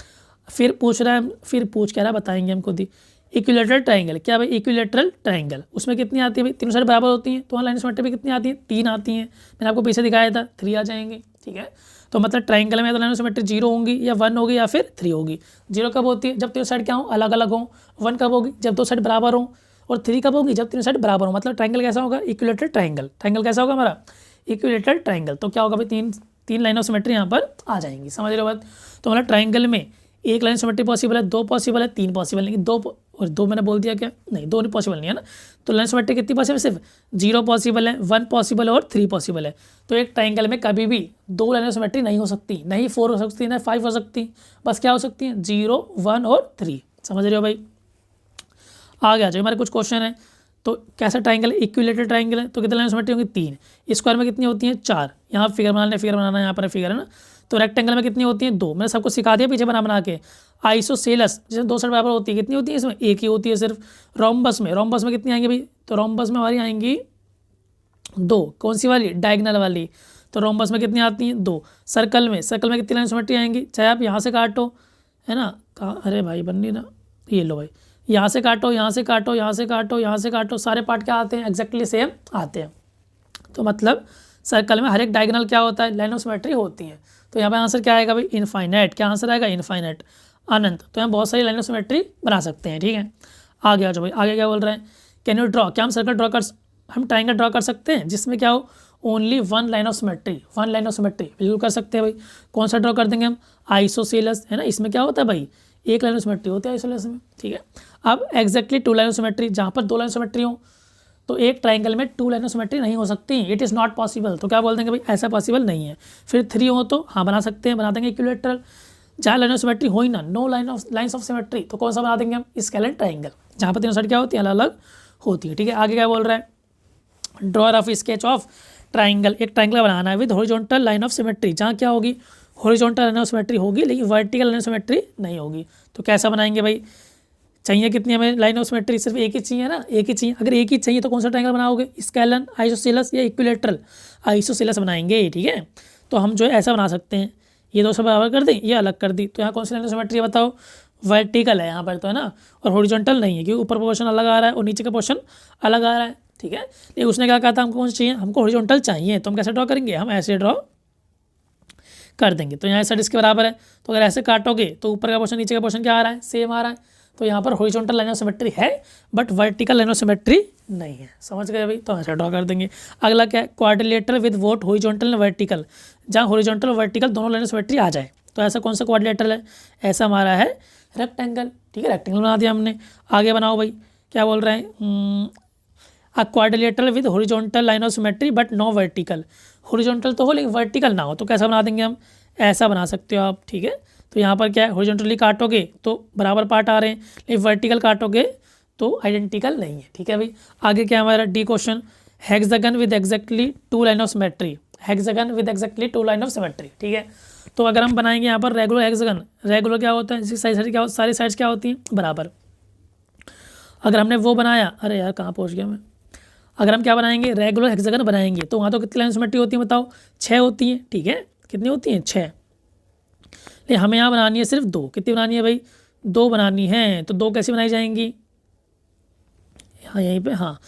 फिर पूछ रहा है, फिर पूछ क्या रहा है बताएंगे हम खुद ही। इक्विलेटरल ट्राइंगल, क्या भाई, इक्विलेटरल ट्राइंगल, उसमें कितनी आती है भाई, तीनों साइड बराबर होती हैं, तो वहाँ लाइन ऑफ सिमेट्री भी कितनी आती है, 3 आती हैं। मैंने आपको पीछे दिखाया था 3 आ जाएंगे, ठीक है। तो मतलब ट्राइंगल में तो लाइन ऑफ सिमेट्री 0 होंगी या 1 होगी या फिर 3 होगी। 0 कब होती है, जब तीनों साइड क्या हो, अलग अलग हों। 1 कब होगी, जब दो साइड बराबर हों। और 3 कब होगी, जब तीनों साइड बराबर हो। मतलब ट्राइंगल कैसा होगा, इक्विलेटरल ट्राइंगल। ट्राइंगल कैसा होगा हमारा, इक्विलेटरल ट्राइंगल। तो क्या होगा भाई, तीन लाइन ऑफ सिमेट्री यहाँ पर आ जाएंगी, समझ रहे हो बात। तो मतलब ट्राइंगल में एक लाइन सिमेट्री पॉसिबल है, 2 पॉसिबल है, 3 पॉसिबल नहीं, 2 और 2 मैंने बोल दिया क्या, नहीं 2 नहीं पॉसिबल नहीं है ना। तो लाइन सिमेट्री कितनी पॉसिबल, सिर्फ 0 पॉसिबल है, 1 पॉसिबल है और 3 पॉसिबल है। तो एक ट्राइंगल में कभी भी 2 लाइन ऑफ सिमेट्री नहीं हो सकती, नहीं 4 हो सकती, नहीं 5 हो सकती, बस क्या हो सकती है, 0 1 और 3। समझ रहे हो भाई। आगे आ जाओ, हमारे कुछ क्वेश्चन है। तो कैसा ट्राइंगल है, इक्विलेटरल ट्राइंगल है, तो कितने लाइन सिमेट्री होंगी, 3। स्क्वायर में कितनी होती हैं, 4। यहाँ फिगर बनाना है, यहाँ पर फिगर है ना। तो रेक्टेंगल में कितनी होती हैं, 2। मैंने सबको सिखा दिया पीछे बना के। आइसोसेलस, जिसमें 2 साइड बराबर होती है, कितनी होती है, इसमें एक ही होती है सिर्फ। रोम्बस में कितनी आएंगी भाई, तो रोम्बस में हमारी आएंगी 2। कौन सी वाली, डायगनल वाली। तो रोम्बस में कितनी आती हैं, 2। सर्कल में कितनी लाइन सिमेट्री आएंगी, चाहे आप यहाँ से काटो, है ना, कहाँ, अरे भाई बन्नी ना, ये लो भाई, यहाँ से काटो, यहाँ से काटो, यहाँ से काटो, यहाँ से काटो, सारे पार्ट क्या आते हैं, एग्जैक्टली सेम आते हैं। तो मतलब सर्कल में हर एक डायगोनल क्या होता है, लाइन ऑफ सिमेट्री होती है। तो यहाँ पर आंसर क्या आएगा भाई, इनफाइनाइट। क्या आंसर आएगा, इनफाइनाइट, अनंत। तो यहाँ बहुत सारी लाइन ऑफ सिमेट्री बना सकते हैं, ठीक है। आगे आ जाओ भाई, आगे क्या बोल रहे हैं, कैन यू ड्रॉ, क्या हम सर्कल ड्रॉ कर, हम ट्राइंगल ड्रॉ कर सकते हैं जिसमें क्या हो, only 1 line of symmetry, 1 line of symmetry, बिल्कुल कर सकते हैं भाई। कौन सा ड्रॉ कर देंगे हम, आइसोसेलस, है ना। इसमें क्या होता है भाई, एक लाइन ऑफ सिमेट्री होती है आइसोसेलस में, ठीक है। अब एग्जैक्टली 2 लाइन ऑफ सिमेट्री, जहाँ पर 2 लाइन ऑफ सिमेट्री हो, तो एक ट्राइंगल में 2 लाइन ऑफ सिमेट्री नहीं हो सकती, इट इज़ नॉट पॉसिबल। तो क्या बोल देंगे भाई, ऐसा पॉसिबल नहीं है। फिर 3 हो तो हाँ बना सकते हैं, बना देंगे इक्विलेटरल। जहाँ लाइन ऑफ सिमेट्री हो ही ना, नो लाइन्स ऑफ सिमेट्री, तो कौन सा बना देंगे हम, स्केलेंट ट्राइंगल, जहाँ पर तीनों साइड क्या होती है, अलग अलग होती है, ठीक है। आगे क्या बोल रहा है, draw rough sketch of triangle, एक ट्राइंगल बनाना है with horizontal line of symmetry, जहाँ क्या होगी, हॉरिजॉन्टल लाइन ऑफ सिमेट्री होगी, लेकिन वर्टिकल लाइन ऑफ सिमेट्री नहीं होगी। तो कैसा बनाएंगे भाई, चाहिए कितनी हमें लाइन ऑफ सिमेट्री, सिर्फ एक ही चाहिए ना, एक ही चाहिए। अगर एक ही चाहिए तो कौन सा ट्राइंगल बनाओगे, स्केलन, आइसोसेलस या इक्विलेटरल, आइसोसेलस बनाएंगे, ठीक है। तो हम जो है ऐसा बना सकते हैं, ये 2 सब बराबर कर दें, ये अलग कर दी, तो यहाँ कौन सी लाइन ऑफ सिमेट्री है बताओ, वर्टिकल है यहाँ पर तो, है ना। और हॉरिजॉन्टल नहीं है, क्योंकि ऊपर पोर्शन अलग आ रहा है और नीचे का पोर्शन अलग आ रहा है, ठीक है। लेकिन उसने क्या कहा था, हमको कौन सा चाहिए, हमको हॉरिजॉन्टल चाहिए, तो हम कैसे ड्रॉ करेंगे, हम ऐसे ड्रॉ कर देंगे। तो यहाँ साइड इसके बराबर है, तो अगर ऐसे काटोगे तो ऊपर का पोर्शन नीचे का पोर्शन क्या आ रहा है, सेम आ रहा है। तो यहाँ पर हॉरिजॉन्टल लाइन ऑफ सिमेट्री है, but vertical line of symmetry नहीं है, समझ गए भाई। तो ऐसे ड्रॉ कर देंगे। अगला क्या है, quadrilateral with both horizontal and vertical, जहाँ हॉरिजॉन्टल और वर्टिकल दोनों लाइन ऑफ सिमेट्री आ जाए। तो ऐसा कौन सा क्वाड्रिलेटरल है, ऐसा हमारा है रेक्टेंगल, ठीक है, रेक्टेंगल बना दिया हमने। आगे बनाओ भाई, क्या बोल रहे हैं, a quadrilateral with horizontal line of symmetry but no vertical, horizontal तो हो लेकिन वर्टिकल ना हो, तो कैसा बना देंगे हम, ऐसा बना सकते हो आप, ठीक है। तो यहाँ पर क्या है, हॉरिजॉन्टली काटोगे तो बराबर पार्ट आ रहे हैं, लेकिन वर्टिकल काटोगे तो आइडेंटिकल नहीं है, ठीक है भाई। आगे क्या हमारा D question, hexagon with exactly 2 line of symmetry, hexagon with exactly 2 line of symmetry, ठीक है। तो अगर हम बनाएंगे यहाँ पर रेगुलर हेक्सागन, रेगुलर क्या होता है, इसकी साइड क्या सारी साइड्स क्या होती हैं, बराबर। अगर हमने वो बनाया, अरे यार कहाँ पहुँच गया मैं, अगर हम क्या बनाएंगे, रेगुलर हेक्सागन बनाएंगे तो वहाँ तो कितनी लाइन ऑफ सिमेट्री होती है बताओ, 6 होती हैं, ठीक है। कितनी होती हैं, 6। लेकिन हमें यहाँ बनानी है सिर्फ 2, कितनी बनानी है भाई, 2 बनानी है। तो 2 कैसे बनाई जाएंगी, हाँ यहीं पे, हाँ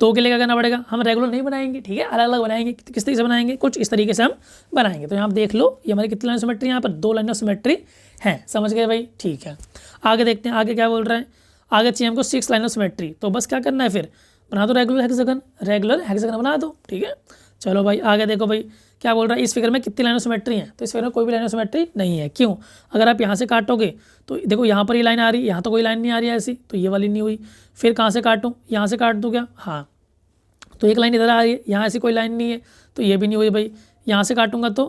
2 के लिए क्या करना पड़ेगा, हम रेगुलर नहीं बनाएंगे, ठीक है, अलग अलग बनाएंगे। किस तरीके से बनाएंगे, कुछ इस तरीके से हम बनाएंगे। तो यहाँ आप देख लो, ये हमारी कितनी लाइन ऑफ सिमेट्री, यहाँ पर 2 लाइन ऑफ सिमेट्री है, समझ गए भाई, ठीक है। आगे देखते हैं, आगे क्या बोल रहे हैं, आगे चाहिए हमको 6 लाइन ऑफ सिमेट्री। तो बस क्या करना है, फिर बना दो रेगुलर हेक्सागन, रेगुलर हेक्सागन बना दो, ठीक है। चलो भाई आगे देखो भाई क्या बोल रहा है, इस फिगर में कितनी लाइन ऑफ सिमेट्री है, तो इस फिगर में कोई भी लाइन ऑफ सिमेट्री नहीं है। क्यों, अगर आप यहाँ से काटोगे तो देखो यहाँ पर ये लाइन आ रही है, यहाँ तो कोई लाइन नहीं आ रही है ऐसी, तो ये वाली नहीं हुई। फिर कहाँ से काटूँ, यहाँ से काट दूँ क्या, हाँ तो एक लाइन इधर आ रही है, यहाँ ऐसी कोई लाइन नहीं है, तो ये भी नहीं हुई भाई। यहाँ से काटूंगा तो,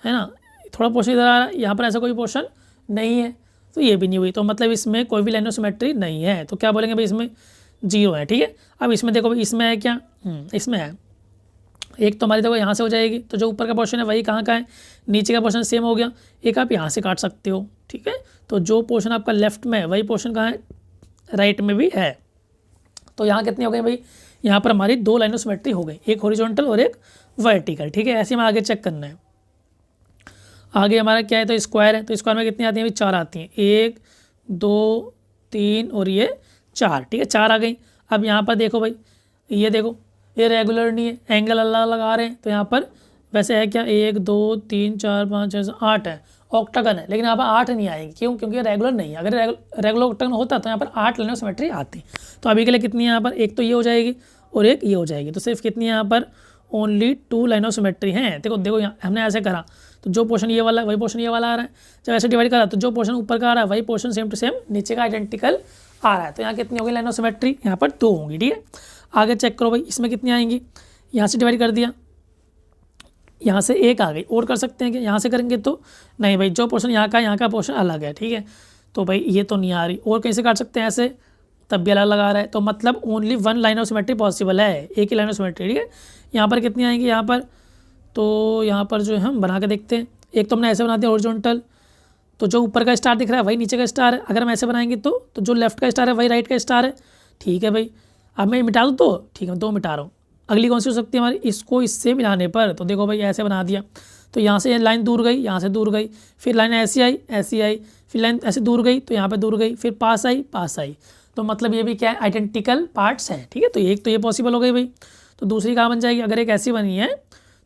है ना, थोड़ा पोर्शन इधर आ रहा है, यहाँ पर ऐसा कोई पोर्शन नहीं है, तो ये भी नहीं हुई। तो मतलब इसमें कोई भी लाइन ऑफ सिमेट्री नहीं है, तो क्या बोलेंगे भाई, इसमें 0 है, ठीक है। अब इसमें देखो भाई, इसमें है क्या, इसमें है एक, तो हमारी देखो यहाँ से हो जाएगी, तो जो ऊपर का पोर्शन है वही कहाँ का है, नीचे का पोर्शन सेम हो गया। एक आप यहाँ से काट सकते हो, ठीक है। तो जो पोर्शन आपका लेफ्ट में है वही पोर्शन कहाँ है, राइट में भी है। तो यहाँ कितनी हो गई भाई, यहाँ पर हमारी 2 लाइन ऑफ सिमेट्री हो गई, एक हॉरिजॉन्टल और एक वर्टिकल, ठीक है। ऐसे में आगे चेक करना है। आगे हमारा क्या है, तो स्क्वायर है, तो स्क्वायर में कितनी आती हैं, 4 आती हैं, 1 2 3 और ये 4, ठीक है, 4 आ गई। अब यहाँ पर देखो भाई, ये देखो ये रेगुलर नहीं है, एंगल अलग अलग आ रहे हैं, तो यहाँ पर वैसे है क्या, 1 2 3 4 5 6 8 है, ऑक्टागन है, लेकिन यहाँ पर 8 नहीं आएगी। क्यों, क्योंकि ये रेगुलर नहीं है। अगर रेगुलर ऑक्टागन होता तो यहाँ पर 8 लाइन ऑफ सिमेट्री आती। तो अभी के लिए कितनी है यहाँ पर, एक तो ये हो जाएगी और एक ये हो जाएगी, तो सिर्फ कितनी है यहाँ पर, ओनली 2 लाइन ऑफ सिमेट्री हैं। देखो देखो यहाँ हमने ऐसे करा तो जो पोर्शन ये वाला है वही पोर्शन ये वाला आ रहा है, जब ऐसे डिवाइड करा तो जो पोर्शन ऊपर का आ रहा है वही पोर्शन सेम टू सेम नीचे का आइडेंटिकल आ रहा है। तो यहाँ कितनी होगी लाइन ऑफ सिमेट्री, यहाँ पर 2 होंगी, ठीक है। आगे चेक करो भाई, इसमें कितनी आएंगी, यहाँ से डिवाइड कर दिया, यहाँ से 1 आ गई, और कर सकते हैं कि यहाँ से करेंगे तो नहीं भाई, जो पोर्शन यहाँ का पोर्शन अलग है, ठीक है। तो भाई ये तो नहीं आ रही, और कहीं से काट सकते हैं ऐसे, तब भी अलग लगा रहा है। तो मतलब only 1 line of symmetry possible है, एक ही लाइन ऑफ सिमेट्री, ठीक है। यहाँ पर कितनी आएंगी, यहाँ पर तो यहाँ पर जो है हम बना के देखते हैं। एक तो हमने ऐसे बना दिया हॉरिजॉन्टल, तो जो ऊपर का स्टार दिख रहा है वही नीचे का स्टार है। अगर हम ऐसे बनाएंगे तो जो लेफ्ट का स्टार है वही राइट का स्टार है, ठीक है भाई। अब मैं मिटा दूँ तो ठीक है, मैं 2 मिटा रहा हूँ। अगली कौन सी हो सकती है हमारी, इसको इससे मिलाने पर, तो देखो भाई ऐसे बना दिया, तो यहाँ से लाइन दूर गई, यहाँ से दूर गई, फिर लाइन ऐसी आई, फिर लाइन ऐसे दूर गई तो यहाँ पे दूर गई, फिर पास आई। तो मतलब ये भी क्या है, आइडेंटिकल पार्ट्स हैं, ठीक है। तो एक तो ये पॉसिबल हो गई भाई, तो दूसरी कहाँ बन जाएगी, अगर एक ऐसी बनी है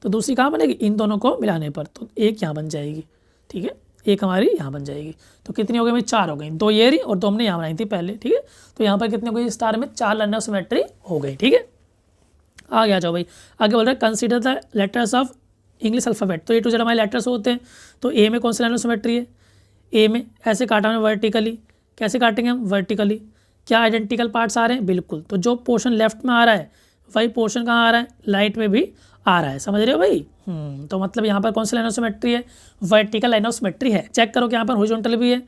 तो दूसरी कहाँ बनेगी, इन दोनों को मिलाने पर, तो एक यहाँ बन जाएगी, ठीक है, एक हमारी यहाँ बन जाएगी। तो कितनी हो गई भाई, 4 हो गई, 2 ये रही और 2 हमने यहाँ बनाई थी पहले, ठीक है। तो यहाँ पर कितने हो गई, स्टार में 4 लाइन ऑफ सिमेट्री हो गई, ठीक है। आगे आ जाओ भाई, आगे बोल रहे हैं consider the letters of English alphabet. तो A to Z हमारे लेटर्स होते हैं, तो ए में कौन सी लाइन ऑफ सिमेट्री है, ए में ऐसे काटा हमने वर्टिकली, कैसे काटेंगे हम, वर्टिकली। क्या आइडेंटिकल पार्ट्स आ रहे हैं, बिल्कुल। तो जो पोर्शन लेफ्ट में आ रहा है वही पोर्शन कहाँ आ रहा है, राइट में भी आ रहा है, समझ रहे हो भाई। तो मतलब यहाँ पर कौन सी लाइन ऑफ सिमेट्री है, वर्टिकल लाइन ऑफ सिमेट्री है। चेक करो कि यहाँ पर हॉरिजॉन्टल भी है,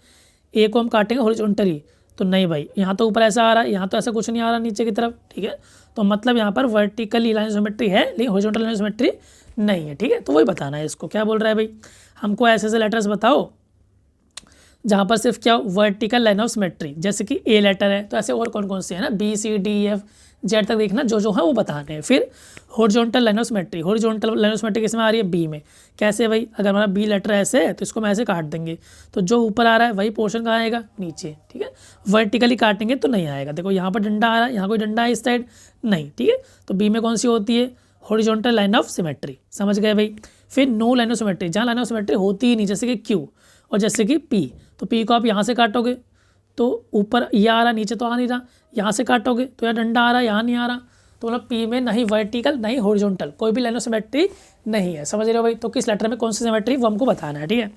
ए को हम काटेंगे हॉरिजॉन्टली, तो नहीं भाई, यहाँ तो ऊपर ऐसा आ रहा है, यहाँ तो ऐसा कुछ नहीं आ रहा नीचे की तरफ, ठीक है। तो मतलब यहाँ पर वर्टिकली लाइन ऑफ सिमेट्री है, लेकिन हॉरिजॉन्टल लाइन ऑफ सिमेट्री नहीं है, ठीक है। तो वही बताना है इसको, क्या बोल रहा है भाई, हमको ऐसे ऐसे लेटर्स बताओ जहाँ पर सिर्फ क्या वर्टिकल लाइन ऑफ सिमेट्री, जैसे कि ए लेटर है, तो ऐसे और कौन कौन से है ना, B C D F Z तक देखना, जो है वो बताने हैं। फिर horizontal line of symmetry, horizontal line of symmetry किस में आ रही है, बी में। कैसे भाई, अगर हमारा बी लेटर ऐसे है तो इसको हम ऐसे काट देंगे, तो जो ऊपर आ रहा है वही पोर्शन कहाँ आएगा, नीचे, ठीक है। वर्टिकली काटेंगे तो नहीं आएगा, देखो यहाँ पर डंडा आ रहा है, यहाँ कोई डंडा है इस साइड नहीं, ठीक है। तो बी में कौन सी होती है, हॉरिजॉन्टल लाइन ऑफ सिमेट्री, समझ गए भाई। फिर नो लाइन ऑफ सिमेट्री, जहाँ लाइन ऑफ सिमेट्री होती ही नहीं, जैसे कि क्यू और जैसे कि पी। तो पी को आप यहाँ से काटोगे तो ऊपर ये आ रहा, नीचे तो आ नहीं रहा, यहाँ से काटोगे तो यहाँ डंडा आ रहा, यहाँ नहीं आ रहा, तो मतलब पी में नहीं वर्टिकल नहीं हॉरिजॉन्टल, कोई भी लाइन ऑफ सिमेट्री नहीं है, समझ रहे हो भाई। तो किस लेटर में कौन सी सिमेट्री वो हमको बताना है, ठीक है।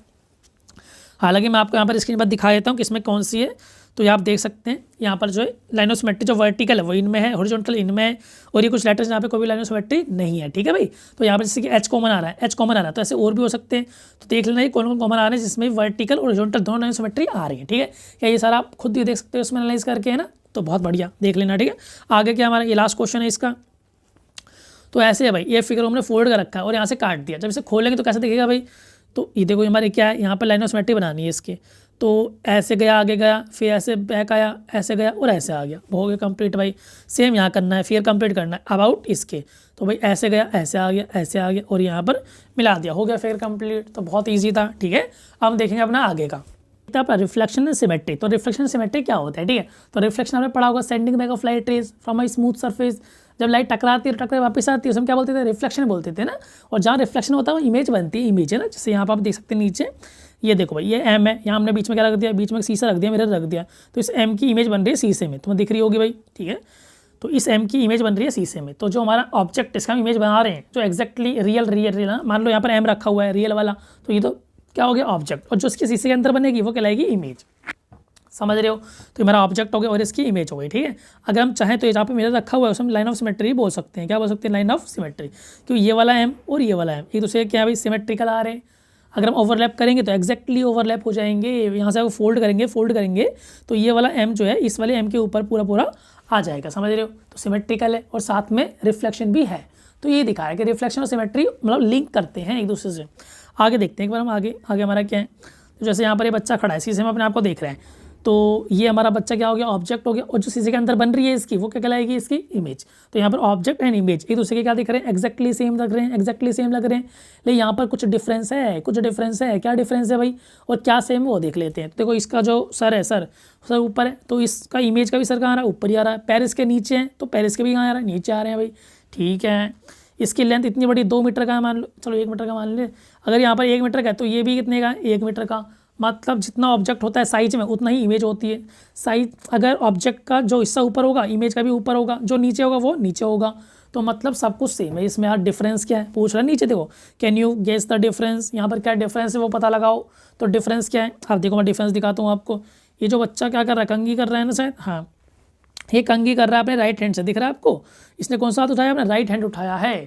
हालांकि मैं आपको यहाँ पर स्क्रीन पर दिखा देता हूँ कि इसमें कौन सी है, तो ये आप देख सकते हैं यहाँ पर जो है लाइन ऑफ सिमेट्री जो वर्टिकल है वो इनमें है, हॉरिजॉन्टल इनमें है, और ये कुछ लेटर्स यहाँ पे कोई भी लाइन ऑफ सिमेट्री नहीं है, ठीक है भाई। तो यहाँ पर जैसे कि एच कॉमन आ रहा है, एच कॉमन आ रहा है, तो ऐसे और भी हो सकते हैं, तो देख लेना ये कौन कौन कॉमन आ रहे हैं जिसमें वर्टिकल और हॉरिजॉन्टल दोनों लाइन ऑफ सिमेट्री आ रही है, ठीक है। क्या ये सारा आप खुद भी देख सकते हो उसमें एनालाइज करके, है ना, तो बहुत बढ़िया देख लेना, ठीक है। आगे क्या हमारा ये लास्ट क्वेश्चन है इसका, तो ऐसे है भाई, ये फिगर हमने फोल्ड कर रखा है और यहाँ से काट दिया। जब इसे खोलेंगे तो कैसे दिखेगा भाई, तो ये देखो हमारे क्या है, यहाँ पर लाइन ऑफ सिमेट्री बनानी है इसके। तो ऐसे गया, आगे गया, फिर ऐसे बैक आया, ऐसे गया और ऐसे आ गया, हो गया कंप्लीट भाई। सेम यहाँ करना है, फिर कंप्लीट करना है अबाउट इसके। तो भाई ऐसे गया, ऐसे आ गया, ऐसे आ गया और यहाँ पर मिला दिया, हो गया फिर कंप्लीट। तो बहुत ईजी था, ठीक है। अब देखेंगे अपना आगे का रिफ्लेक्शन एंड सिमेट्री। तो रिफ्लेक्शन सिमेट्री क्या होता है, ठीक है। तो रिफ्लेक्शन आपने पढ़ा होगा, sending back of light rays from a smooth surface. जब लाइट टकराती है, टकरा वापस आती है, उसमें क्या बोलते थे, रिफ्लेक्शन बोलते थे ना। और जहाँ रिफ्लेक्शन होता है वो इमेज बनती है, इमेज है ना। जैसे यहाँ पर आप देख सकते हैं नीचे, ये देखो भाई, ये एम है, यहाँ हमने बीच में क्या रख दिया, बीच में शीशा रख दिया, मिरर रख दिया। तो इस एम की इमेज बन रही है शीशे में, तुम्हें दिख रही होगी भाई, ठीक है। तो इस एम की इमेज बन रही है शीशे में। तो जो हमारा ऑब्जेक्ट इसका हम इमेज बना रहे हैं, जो एक्जैक्टली रियल मान लो यहाँ पर एम रखा हुआ है रियल वाला, तो ये तो क्या हो गया ऑब्जेक्ट। और जो इसके शीशे के अंदर बनेगी वो कहलाएगी इमेज, समझ रहे हो। तो हमारा ऑब्जेक्ट हो गया और इसकी इमेज हो गई, ठीक है। अगर हम चाहें तो ये जहाँ पे मिरर रखा हुआ है उसमें लाइन ऑफ सिमेट्री बोल सकते हैं। क्या बोल सकते हैं, लाइन ऑफ सिमेट्री। क्योंकि ये वाला एम और ये वाला एम एक दूसरे क्या है भाई, सिमेट्रिकल आ रहे हैं। अगर हम ओवरलैप करेंगे तो एक्जैक्टली ओवरलैप हो जाएंगे। यहाँ से फोल्ड करेंगे तो ये वाला एम जो है इस वाले एम के ऊपर पूरा आ जाएगा, समझ रहे हो। तो सिमेट्रिकल है और साथ में रिफ्लेक्शन भी है। तो ये दिखा है कि रिफ्लेक्शन और सिमेट्री मतलब लिंक करते हैं एक दूसरे से। आगे देखते हैं एक बार हम, आगे हमारा क्या है। तो जैसे यहाँ पर ये बच्चा खड़ा है, शीशे में अपने आप को देख रहे हैं। तो ये हमारा बच्चा क्या हो गया, ऑब्जेक्ट हो गया। और जो शीशे के अंदर बन रही है इसकी, वो क्या कहलाएगी, इसकी इमेज। तो यहाँ पर ऑब्जेक्ट एंड इमेज एक दूसरे के क्या दिख रहे हैं, एक्जैक्टली सेम लग रहे हैं, एक्जैक्टली सेम लग रहे हैं। लेकिन यहाँ पर कुछ डिफरेंस है, क्या डिफरेंस है भाई, और क्या सेम वो देख लेते हैं। तो देखो इसका जो सर है, सर ऊपर है, तो इसका इमेज का भी सर कहाँ आ रहा है, ऊपर ही आ रहा है। पैर इसके नीचे हैं तो पैर इसके भी कहाँ आ रहा है, नीचे आ रहे हैं भाई, ठीक है। इसकी लेंथ इतनी बड़ी 2 मीटर का मान लो, चलो 1 मीटर का मान ले। अगर यहाँ पर 1 मीटर का है तो ये भी कितने का, 1 मीटर का। मतलब जितना ऑब्जेक्ट होता है साइज में उतना ही इमेज होती है। साइज अगर ऑब्जेक्ट का जो हिस्सा ऊपर होगा इमेज का भी ऊपर होगा, जो नीचे होगा वो नीचे होगा। तो मतलब सब कुछ सेम है। इसमें यार डिफरेंस क्या है पूछ रहा है नीचे, देखो can you guess the difference. यहाँ पर क्या डिफरेंस है वो पता लगाओ। तो डिफरेंस क्या है, आप देखो मैं डिफरेंस दिखाता हूँ आपको। ये जो बच्चा क्या कर रहा है, कंघी कर रहा है ना शायद, हाँ ये कंघी कर रहा है अपने राइट हैंड से, दिख रहा है आपको। इसने कौन सा हाथ उठाया, अपना राइट हैंड उठाया है।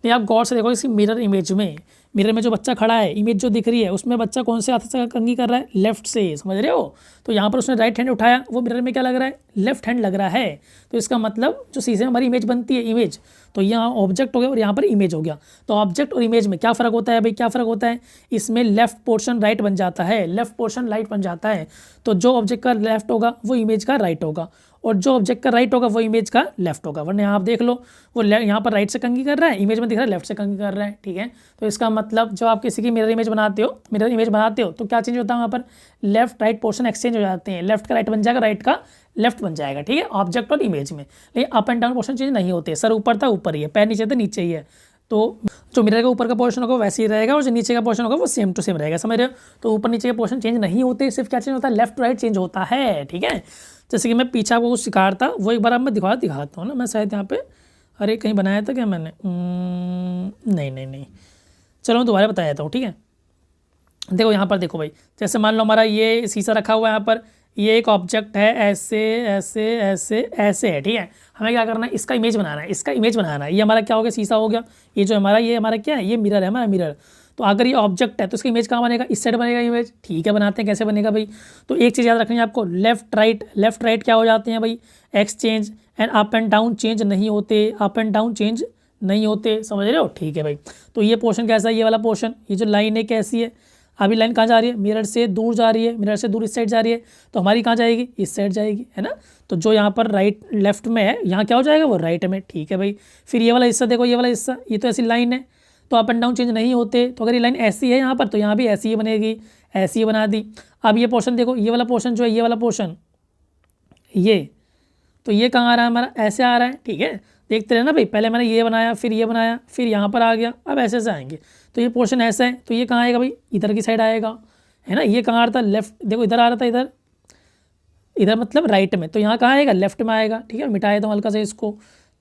नहीं आप गौर से देखो इसकी मिरर इमेज में, मिरर में जो बच्चा खड़ा है, इमेज जो दिख रही है उसमें बच्चा कौन से हाथ से कंघी कर रहा है, लेफ्ट से, समझ रहे हो। तो यहाँ पर उसने राइट हैंड उठाया, वो मिरर में क्या लग रहा है, लेफ्ट हैंड लग रहा है। तो इसका मतलब जो शीशे में हमारी इमेज बनती है, इमेज, तो यहाँ ऑब्जेक्ट हो गया और यहाँ पर इमेज हो गया। तो ऑब्जेक्ट और इमेज में क्या फ़र्क होता है भाई, क्या फ़र्क होता है, इसमें लेफ्ट पोर्शन राइट बन जाता है, लेफ्ट पोर्शन राइट बन जाता है। तो जो ऑब्जेक्ट का लेफ्ट होगा वो इमेज का राइट होगा, और जो ऑब्जेक्ट का राइट होगा वो इमेज का लेफ्ट होगा। वरना यहाँ आप देख लो, वो यहाँ पर राइट से कंघी कर रहा है, इमेज में दिख रहा है लेफ्ट से कंघी कर रहा है, ठीक है। तो इसका मतलब जब आप किसी की मिरर इमेज बनाते हो तो क्या चेंज होता है, वहाँ पर लेफ्ट राइट पोर्शन एक्सचेंज हो जाते हैं। लेफ्ट का राइट बन जाएगा, राइट का लेफ्ट बन जाएगा, ठीक है, ऑब्जेक्ट और इमेज में। लेकिन up and down portion change नहीं होते। सर ऊपर था ऊपर ही है, पैर नीचे था नीचे ही है। तो जो मिरर का ऊपर का पोर्शन होगा वैसे ही रहेगा और जो नीचे का पोर्शन होगा वो सेम टू सेम रहेगा, समझ रहे हो। तो ऊपर नीचे के पोर्शन चेंज नहीं होते, सिर्फ क्या चेंज होता है, लेफ्ट राइट चेंज होता है, ठीक है। जैसे कि मैं पीछे आपको कुछ सिखा रहा था, वो एक बार आप मैं दिखाता हूँ ना। मैं शायद यहाँ पे, अरे कहीं बनाया था क्या मैंने, नहीं, चलो मैं दोबारा बता देता हूँ, ठीक है। देखो यहाँ पर देखो भाई, जैसे मान लो हमारा ये शीशा रखा हुआ है, यहाँ पर ये एक ऑब्जेक्ट है, ऐसे ऐसे ऐसे ऐसे है, ठीक है। हमें क्या करना है, इसका इमेज बनाना है, ये हमारा क्या हो गया, शीशा हो गया। ये जो ये हमारा क्या है, ये मिरर है हमारा, मिरर। तो अगर ये ऑब्जेक्ट है तो इसका इमेज कहाँ बनेगा, इस साइड बनेगा इमेज, ठीक है। बनाते हैं, कैसे बनेगा भाई। तो एक चीज़ याद रखनी है आपको, लेफ्ट राइट क्या हो जाते हैं भाई, exchange. And up and down change नहीं होते, समझ रहे हो, ठीक है भाई। तो ये पोर्शन कैसा है, ये वाला पोर्शन, ये जो लाइन है कैसी है, अभी लाइन कहाँ जा रही है, मिरर से दूर जा रही है, मिरर से दूर इस साइड जा रही है। तो हमारी कहाँ जाएगी, इस साइड जाएगी, है ना। तो जो यहाँ पर राइट लेफ्ट में है, यहाँ क्या हो जाएगा, वो राइट में, ठीक है भाई। फिर ये वाला हिस्सा देखो, ये वाला हिस्सा, ये तो ऐसी लाइन है, तो अप एंड डाउन चेंज नहीं होते। तो अगर ये लाइन ऐसी है यहाँ पर, तो यहाँ भी ऐसी ही बनेगी, ऐसी ही बना दी। अब ये पोर्शन देखो, ये वाला पोर्शन जो है, ये वाला पोर्शन, ये तो ये कहाँ आ रहा है हमारा, ऐसे आ रहा है, ठीक है। देखते रहना भाई, पहले मैंने ये बनाया, फिर ये बनाया, फिर यहाँ पर आ गया, अब ऐसे से आएंगे। तो ये पोर्शन ऐसा है, तो ये कहाँ आएगा भाई, इधर की साइड आएगा, है ना। ये कहाँ आ रहा था, लेफ्ट, देखो इधर आ रहा था, इधर मतलब राइट में। तो यहाँ कहाँ आएगा, लेफ्ट में आएगा, ठीक है। मिटाए तो हल्का से इसको,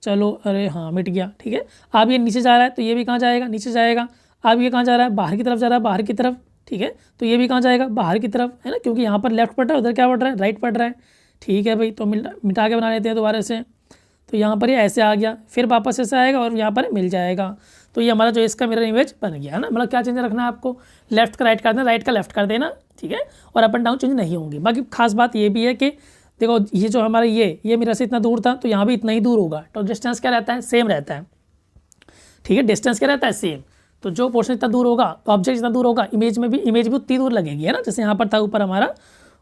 चलो, अरे हाँ मिट गया, ठीक है। अब ये नीचे जा रहा है तो ये भी कहाँ जाएगा, नीचे जाएगा। अब ये कहाँ जा रहा है, बाहर की तरफ जा रहा है, बाहर की तरफ, ठीक है। तो ये भी कहाँ जाएगा, बाहर की तरफ, है ना, क्योंकि यहाँ पर लेफ्ट पढ़ रहा है, उधर क्या पढ़ रहा है, राइट पढ़ रहा है, ठीक है भाई। तो मिटा के बना लेते हैं दोबारा से। तो यहाँ पर ये ऐसे आ गया, फिर वापस ऐसे आएगा और यहाँ पर मिल जाएगा। तो ये हमारा जो इसका मिरर इमेज बन गया, है ना। मतलब क्या चेंज रखना है आपको, लेफ्ट का राइट कर देना, राइट का लेफ्ट कर देना, ठीक है। और अप एंड डाउन चेंज नहीं होंगे। बाकी खास बात ये भी है कि देखो, ये जो हमारा ये मिरर से इतना दूर था, तो यहाँ भी इतना ही दूर होगा। तो डिस्टेंस क्या रहता है, सेम रहता है। ठीक है, डिस्टेंस क्या रहता है सेम। तो जो पोर्शन इतना दूर होगा तो ऑब्जेक्ट जितना दूर होगा इमेज भी उतनी दूर लगेगी, है ना। जैसे यहाँ पर था ऊपर हमारा,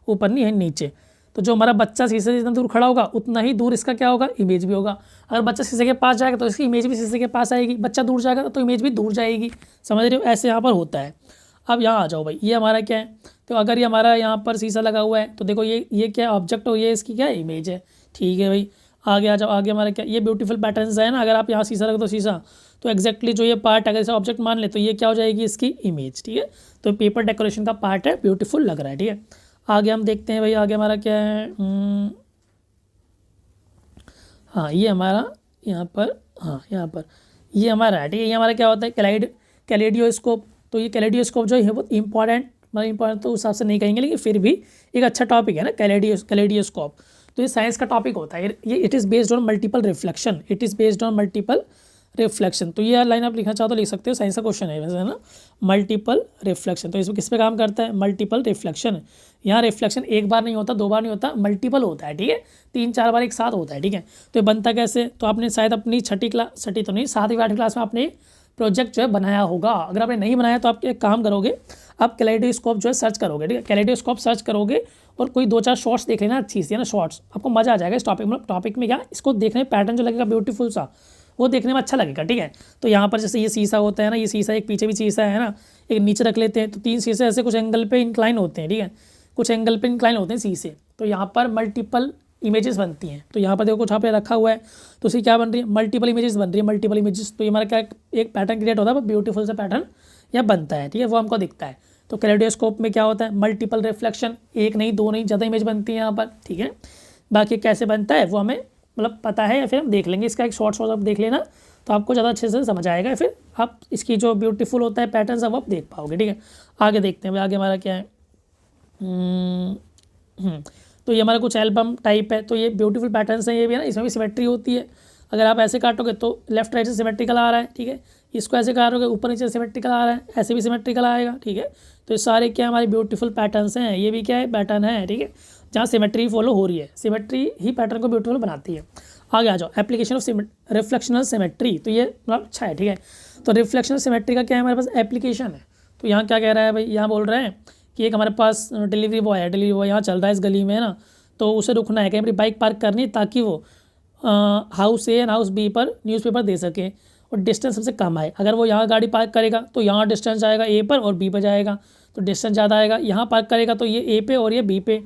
ऊपर नहीं है नीचे, तो जो हमारा बच्चा शीशे से जितना दूर खड़ा होगा उतना ही दूर इसका क्या होगा, इमेज भी होगा। अगर बच्चा शीशे के पास जाएगा तो इसकी इमेज भी शीशे के पास आएगी, बच्चा दूर जाएगा तो इमेज भी दूर जाएगी, समझ रहे हो, ऐसे यहाँ पर होता है। अब यहाँ आ जाओ भाई, ये हमारा क्या है, तो अगर ये हमारा यहाँ पर शीशा लगा हुआ है तो देखो ये क्या है, ऑब्जेक्ट हो, ये इसकी क्या है, इमेज है। ठीक है भाई, आगे आ जाओ, आगे हमारा क्या, ये ब्यूटीफुल पैटर्न्स है ना। अगर आप यहाँ शीशा रख दो शीशा, तो एक्जैक्टली जो ये पार्ट अगर इसे ऑब्जेक्ट मान ले तो ये क्या हो जाएगी, इसकी इमेज। ठीक है, तो पेपर डेकोरेशन का पार्ट है, ब्यूटीफुल लग रहा है। ठीक है, आगे हम देखते हैं भाई, आगे हमारा क्या है, हाँ ये हमारा यहाँ पर, हाँ यहाँ पर ये हमारा है। ठीक है, ये हमारा क्या होता है, कैलेडियोस्कोप। तो ये कैलेडियोस्कोप जो है बहुत इंपॉर्टेंट, मतलब इंपॉर्टेंट तो उस हिसाब से नहीं कहेंगे, लेकिन फिर भी एक अच्छा टॉपिक है ना कैलेडियोस्कोप। तो ये साइंस का टॉपिक होता है ये it is based on multiple reflection, it is based on multiple reflection. तो ये लाइन आप लिखना चाहो तो लिख सकते हो, साइंस का क्वेश्चन है वैसे, है ना, मल्टीपल रिफ्लेक्शन। तो इसमें किस पे काम करता है, मल्टीपल रिफ्लेक्शन। यहाँ रिफ्लेक्शन एक बार नहीं होता, दो बार नहीं होता, मल्टीपल होता है। ठीक है, 3-4 बार एक साथ होता है। ठीक है, तो ये बनता कैसे, तो आपने शायद अपनी छठी तो नहीं, 7वीं 8वीं क्लास में आपने प्रोजेक्ट जो है बनाया होगा। अगर आपने नहीं बनाया तो आप एक काम करोगे, आप कैलेडोस्कोप जो है सर्च करोगे। ठीक है, कैलेडोस्कोप सर्च करोगे और कोई 2-4 शॉर्ट्स देख लेना अच्छी सी, है ना, शॉर्ट्स, आपको मजा आ जाएगा इस टॉपिक में। टॉपिक में क्या, इसको देखने में पैटर्न जो लगेगा ब्यूटीफुल सा, वो देखने में अच्छा लगेगा। ठीक है, तो यहाँ पर जैसे ये शीशा होता है ना, ये शीशा, एक पीछे भी शीशा है ना, एक नीचे रख लेते हैं, तो 3 शीशे ऐसे कुछ एंगल पे इंक्लाइन होते हैं। ठीक है, कुछ एंगल पे इंक्लाइन होते हैं शीशे, तो यहाँ पर मल्टीपल इमेजेस बनती हैं। तो यहाँ पर देखो कुछ यहाँ पे रखा हुआ है, तो उसकी क्या बन रही है, मल्टीपल इमेजेस बन रही है, मल्टीपल इमेजेस। तो ये हमारा क्या एक पैटर्न क्रिएट होता है, वो ब्यूटीफुल सा पैटर्न यह बनता है। ठीक है, वो हमको दिखता है। तो कैलेडोस्कोप में क्या होता है, मल्टीपल रिफ्लेक्शन, एक नहीं, दो नहीं, ज़्यादा इमेज बनती है यहाँ पर। ठीक है, बाकी कैसे बनता है वो हमें मतलब पता है, या फिर हम देख लेंगे, इसका एक शॉर्ट आप देख लेना तो आपको ज़्यादा अच्छे से समझ आएगा, फिर आप इसकी जो ब्यूटीफुल होता है पैटर्न सब आप देख पाओगे। ठीक है, आगे देखते हैं, आगे हमारा क्या है, तो ये हमारा कुछ एल्बम टाइप है। तो ये ब्यूटीफुल पैटर्न्स हैं, ये भी है ना, इसमें भी सिमेट्री होती है। अगर आप ऐसे काटोगे तो लेफ्ट राइट से सिमेट्रिकल आ रहा है। ठीक है, इसको ऐसे काटोगे ऊपर नीचे सिमेट्रिकल आ रहा है, ऐसे भी सिमेट्रिकल आएगा। ठीक है, तो ये सारे क्या हमारे ब्यूटीफुल पैटर्न्स हैं, ये भी क्या है, पैटर्न है। ठीक है, जहाँ सिमेट्री फॉलो हो रही है, सिमेट्री ही पैटर्न को ब्यूटीफुल बनाती है। आगे आ जाओ, एप्लीकेशन ऑफ रिफ्लेक्शनल सिमेट्री। तो ये मतलब अच्छा है। ठीक है, तो रिफ्लेक्शनल सिमेट्री का क्या है, हमारे पास एप्लीकेशन है। तो यहाँ क्या कह रहा है भाई, यहाँ बोल रहे हैं कि एक हमारे पास डिलीवरी बॉय है, डिलीवरी बॉय यहाँ चल रहा है इस गली में, है ना, तो उसे रुकना है, कहीं अपनी बाइक पार्क करनी है ताकि वो house A and house B पर न्यूज़पेपर दे सके और डिस्टेंस सबसे कम आए। अगर वो यहाँ गाड़ी पार्क करेगा तो यहाँ डिस्टेंस जाएगा ए पर और बी पर जाएगा, तो डिस्टेंस ज़्यादा आएगा। यहाँ पार्क करेगा तो ये ए पे और ये बी पे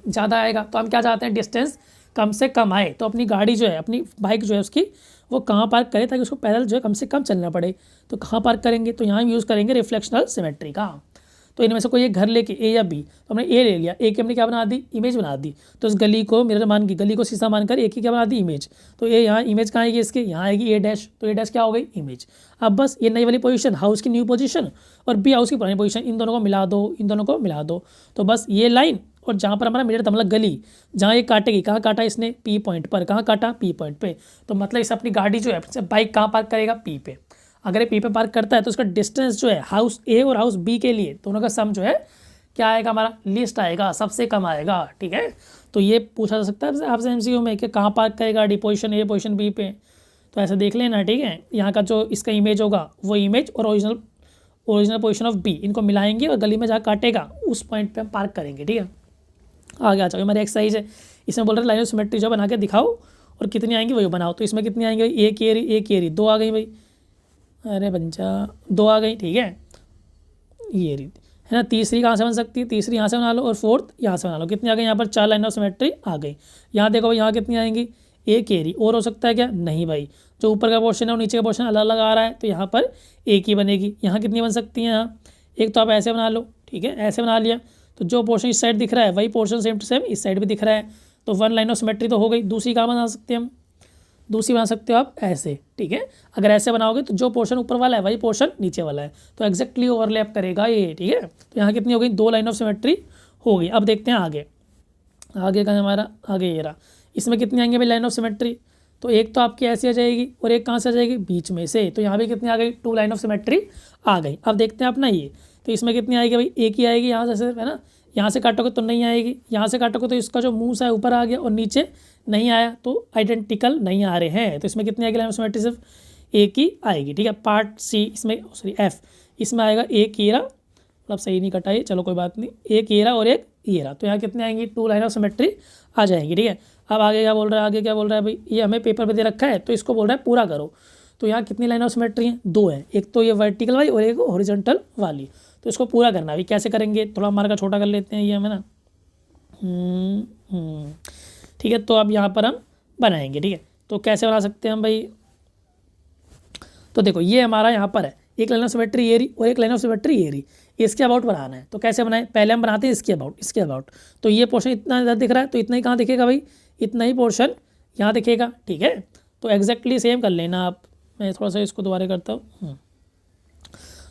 ज़्यादा आएगा। तो हम क्या चाहते हैं, डिस्टेंस कम से कम आए। तो अपनी गाड़ी जो है, अपनी बाइक जो है उसकी, वो कहाँ पार्क करे ताकि उसको पैदल जो है कम से कम चलना पड़े। तो कहाँ पार्क करेंगे, तो यहाँ हम यूज़ करेंगे रिफ्लेक्शनल सिमेट्री का। तो इनमें से कोई एक घर लेके, ए या बी, तो हमने ए ले लिया, ए की हमने क्या बना दी, इमेज बना दी। तो इस गली को मिरर मान के, गली को शीशा मानकर एक ही क्या बना दी, इमेज। तो ये यहाँ इमेज कहाँ आएगी, इसके यहाँ आएगी ए डैश, तो ए डैश क्या हो गई, इमेज। अब बस ये नई वाली पोजीशन, हाउस की न्यू पोजीशन और बी हाउस की पुरानी पोजीशन, इन दोनों को मिला दो, इन दोनों को मिला दो। तो बस ये लाइन और जहाँ पर हमारा मिरर था, मतलब गली, जहाँ ये काटेगी, कहाँ काटा इसने, पी पॉइंट पर, कहाँ काटा, पी पॉइंट पे। तो मतलब इसे अपनी गाड़ी जो है, बाइक कहाँ पार्क करेगा, पी पे। अगर ये पी पे पार्क करता है तो उसका डिस्टेंस जो है हाउस ए और हाउस बी के लिए, दोनों का सम जो है क्या आएगा, हमारा लिस्ट आएगा, सबसे कम आएगा। ठीक है, तो ये पूछा जा सकता है आपसे एमसीक्यू में कि कहाँ पार्क करेगा गाड़ी, पोजीशन ए पोजीशन बी पे। तो ऐसे देख लेना। ठीक है, यहाँ का जो इसका इमेज होगा वो इमेज और ओरिजिनल पोजीशन ऑफ बी, इनको मिलाएंगे और गली में जहाँ काटेगा उस पॉइंट पे हम पार्क करेंगे। ठीक है, आगे आ जाओ, हमारी एक्सरसाइज है, इसमें बोल रहे लाइन ऑफ सिमेट्री जो बना के दिखाओ और कितनी आएंगी वही बनाओ। तो इसमें कितनी आएंगी, एक एरी 2 आ गई भाई, अरे बंचा 2 आ गई। ठीक है, ये रीति है ना। तीसरी कहाँ से बन सकती है, तीसरी यहाँ से बना लो और फोर्थ यहाँ से बना लो। कितनी आ गई, यहाँ पर 4 लाइन ऑफ सिमेट्री आ गई। यहाँ देखो भाई, यहाँ कितनी आएंगी, एक एरी। और हो सकता है क्या, नहीं भाई, जो ऊपर का पोर्शन है और नीचे का पोर्शन अलग अलग आ रहा है, तो यहाँ पर एक ही बनेगी। यहाँ कितनी बन सकती हैं, यहाँ एक तो आप ऐसे बना लो। ठीक है, ऐसे बना लिया, तो जो पोर्शन इस साइड दिख रहा है वही पोर्शन सेम टू सेम इस साइड भी दिख रहा है, तो 1 लाइन ऑफ सिमेट्री तो हो गई। दूसरी कहाँ बना सकते हैं हम, दूसरी बना सकते हो आप ऐसे। ठीक है, अगर ऐसे बनाओगे तो जो पोर्शन ऊपर वाला है वही पोर्शन नीचे वाला है, तो एक्जैक्टली ओवरलैप करेगा ये। ठीक है, तो यहाँ कितनी हो गई, 2 लाइन ऑफ सिमेट्री हो गई। अब देखते हैं आगे, आगे का हमारा, आगे ये रहा, इसमें कितनी आएंगे भाई लाइन ऑफ सिमेट्री। तो एक तो आपकी ऐसी आ जाएगी और एक कहाँ से आ जाएगी, बीच में से। तो यहाँ भी कितनी आ गई, 2 लाइन ऑफ सिमेट्री आ गई। अब देखते हैं अपना ये, तो इसमें कितनी आएगी भाई, एक ही आएगी यहाँ से सिर्फ, है ना। यहाँ से काटोगे तो नहीं आएगी, यहाँ से काटोगे तो इसका जो मुंह है ऊपर आ गया और नीचे नहीं आया, तो आइडेंटिकल नहीं आ रहे हैं। तो इसमें कितनी आएगी लाइन ऑफ सिमेट्री, सिर्फ एक ही आएगी, ठीक है। पार्ट सी इसमें सॉरी एफ इसमें आएगा एक येरा, मतलब सही नहीं कटा ये, चलो कोई बात नहीं, एक येरा और एक येरा, तो यहाँ कितने आएंगी, 2 लाइन ऑफ सिमेट्री आ जाएंगी, ठीक है। अब आगे क्या बोल रहा है, आगे क्या बोल रहा है भाई, ये हमें पेपर पे दे रखा है तो इसको बोल रहा है पूरा करो। तो यहाँ कितनी लाइन ऑफ सिमेट्री हैं, 2 हैं, एक तो ये वर्टिकल वाली और एक हॉरिजॉन्टल वाली, तो इसको पूरा करना है। अभी कैसे करेंगे, थोड़ा मार्का का छोटा कर लेते हैं ये हमें ना, ठीक है। तो अब यहाँ पर हम बनाएंगे, ठीक है। तो कैसे बना सकते हैं हम भाई, तो देखो ये हमारा यहाँ पर है एक लाइन ऑफ सिमेट्री ये रही और एक लाइन ऑफ सिमेट्री ये रही, इसके अबाउट बनाना है। तो कैसे बनाए, पहले हम बनाते हैं इसके अबाउट। तो ये पोर्शन इतना इधर दिख रहा है, तो इतना ही कहाँ दिखेगा भाई, इतना ही पोर्शन यहाँ दिखेगा, ठीक है। तो एग्जैक्टली सेम कर लेना आप, मैं थोड़ा सा इसको दोबारा करता हूँ।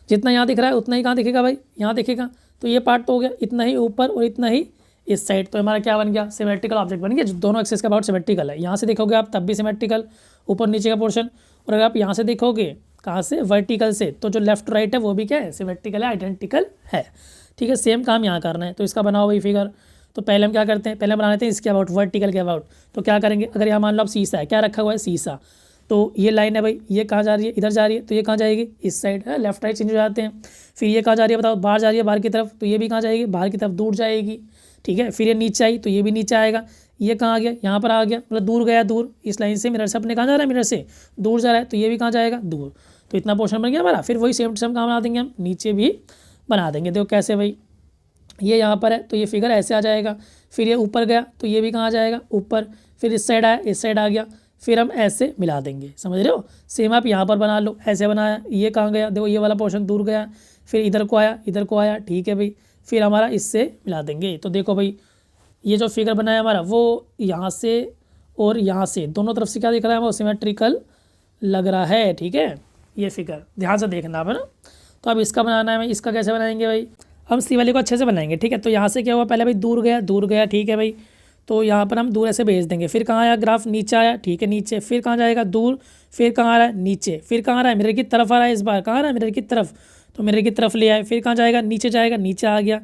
जितना यहाँ दिख रहा है उतना ही कहाँ दिखेगा भाई, यहाँ दिखेगा। तो ये पार्ट तो हो गया, इतना ही ऊपर और इतना ही इस साइड, तो हमारा क्या बन गया, सिमेट्रिकल ऑब्जेक्ट बन गया, जो दोनों एक्सिस के अबाउट सिमेट्रिकल है। यहाँ से देखोगे आप तब भी सिमेट्रिकल, ऊपर नीचे का पोर्शन, और अगर आप यहाँ से देखोगे कहाँ से, वर्टिकल से, तो जो लेफ्ट राइट है वो भी क्या है, सिमेट्रिकल है, आइडेंटिकल है, ठीक है। सेम काम यहाँ करना है, तो इसका बनाओ भाई फिगर। तो पहले हम क्या करते हैं, पहले बना लेते हैं इसके अबाउट, वर्टिकल के अबाउट। तो क्या करेंगे, अगर यहाँ मान लो आप शीशा है, क्या रखा हुआ है, शीशा, तो ये लाइन है भाई, ये कहाँ जा रही है, इधर जा रही है, तो ये कहाँ जाएगी, इस साइड है, लेफ्ट राइट चेंज हो जाते हैं। फिर ये कहाँ जा रही है बताओ, बाहर जा रही है, बाहर की तरफ, तो ये भी कहाँ जाएगी, बाहर की तरफ दूर जाएगी, ठीक है। फिर ये नीचे आई तो ये भी नीचे आएगा, ये कहाँ आ गया, यहाँ पर आ गया, मतलब दूर गया, दूर इस लाइन से मिरर से अपने कहाँ जा रहा है, मिरर से दूर जा रहा है, तो ये भी कहाँ जाएगा, दूर। तो इतना पोर्शन बन गया हमारा। फिर वही सेम टू सेम कहाँ बना देंगे हम, नीचे भी बना देंगे। देखो कैसे भाई, ये यहाँ पर है तो ये फिगर ऐसे आ जाएगा, फिर ये ऊपर गया तो ये भी कहाँ आ जाएगा, ऊपर, फिर इस साइड आया, इस साइड आ गया, फिर हम ऐसे मिला देंगे, समझ रहे हो। सेम आप यहाँ पर बना लो, ऐसे बनाया, ये कहाँ गया, देखो ये वाला पोर्शन दूर गया, फिर इधर को आया, इधर को आया, ठीक है भाई, फिर हमारा इससे मिला देंगे। तो देखो भाई ये जो फिगर बनाया हमारा, वो यहाँ से और यहाँ से दोनों तरफ से क्या दिख रहा है, वो सिमेट्रिकल लग रहा है, ठीक है। ये फिगर ध्यान से देखना है ना। तो अब इसका बनाना है भाई, इसका कैसे बनाएंगे भाई, हम सी वाले को अच्छे से बनाएंगे, ठीक है। तो यहाँ से क्या हुआ, पहले भाई दूर गया, ठीक है भाई। तो यहाँ पर हम दूर ऐसे भेज देंगे, फिर कहाँ आया ग्राफ, नीचे आया, ठीक है, नीचे, फिर कहाँ जाएगा, दूर, फिर कहाँ आ रहा है, नीचे, फिर कहाँ आ रहा है, मिरर की तरफ आ रहा है, इस बार कहाँ आ रहा है, मिरर की तरफ, तो मिरर की तरफ ले आए, फिर कहाँ जाएगा, नीचे जाएगा, नीचे आ गया,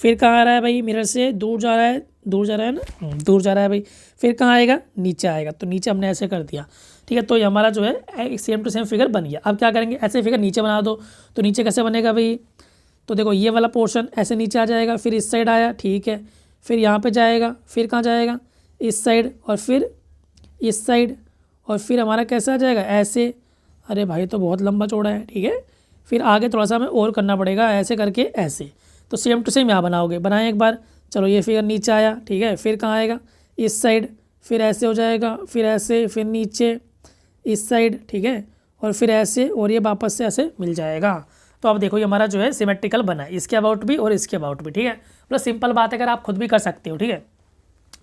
फिर कहाँ आ रहा है भाई, मिरर से दूर जा रहा है, दूर जा रहा है ना, दूर जा रहा है भाई, फिर कहाँ आएगा, नीचे आएगा, तो नीचे हमने ऐसे कर दिया, ठीक है। तो ये हमारा जो है सेम टू सेम फिगर बन गया। अब क्या करेंगे, ऐसे फिगर नीचे बना दो, तो नीचे कैसे बनेगा भाई, तो देखो ये वाला पोर्शन ऐसे नीचे आ जाएगा, फिर इस साइड आया, ठीक है, फिर यहाँ पे जाएगा, फिर कहाँ जाएगा, इस साइड, और फिर इस साइड, और फिर हमारा कैसा आ जाएगा, ऐसे, अरे भाई तो बहुत लंबा चौड़ा है, ठीक है। फिर आगे थोड़ा सा हमें और करना पड़ेगा, ऐसे करके ऐसे। तो सेम टू सेम यहाँ बनाओगे, बनाएं एक बार, चलो ये फिगर नीचे आया, ठीक है, फिर कहाँ आएगा, इस साइड, फिर ऐसे हो जाएगा, फिर ऐसे, फिर नीचे, इस साइड, ठीक है, और फिर ऐसे, और ये वापस से ऐसे मिल जाएगा। तो अब देखो ये हमारा जो है सिमेट्रिकल बना है, इसके अबाउट भी और इसके अबाउट भी, ठीक है। मतलब सिंपल बात है, अगर आप खुद भी कर सकते हो, ठीक है।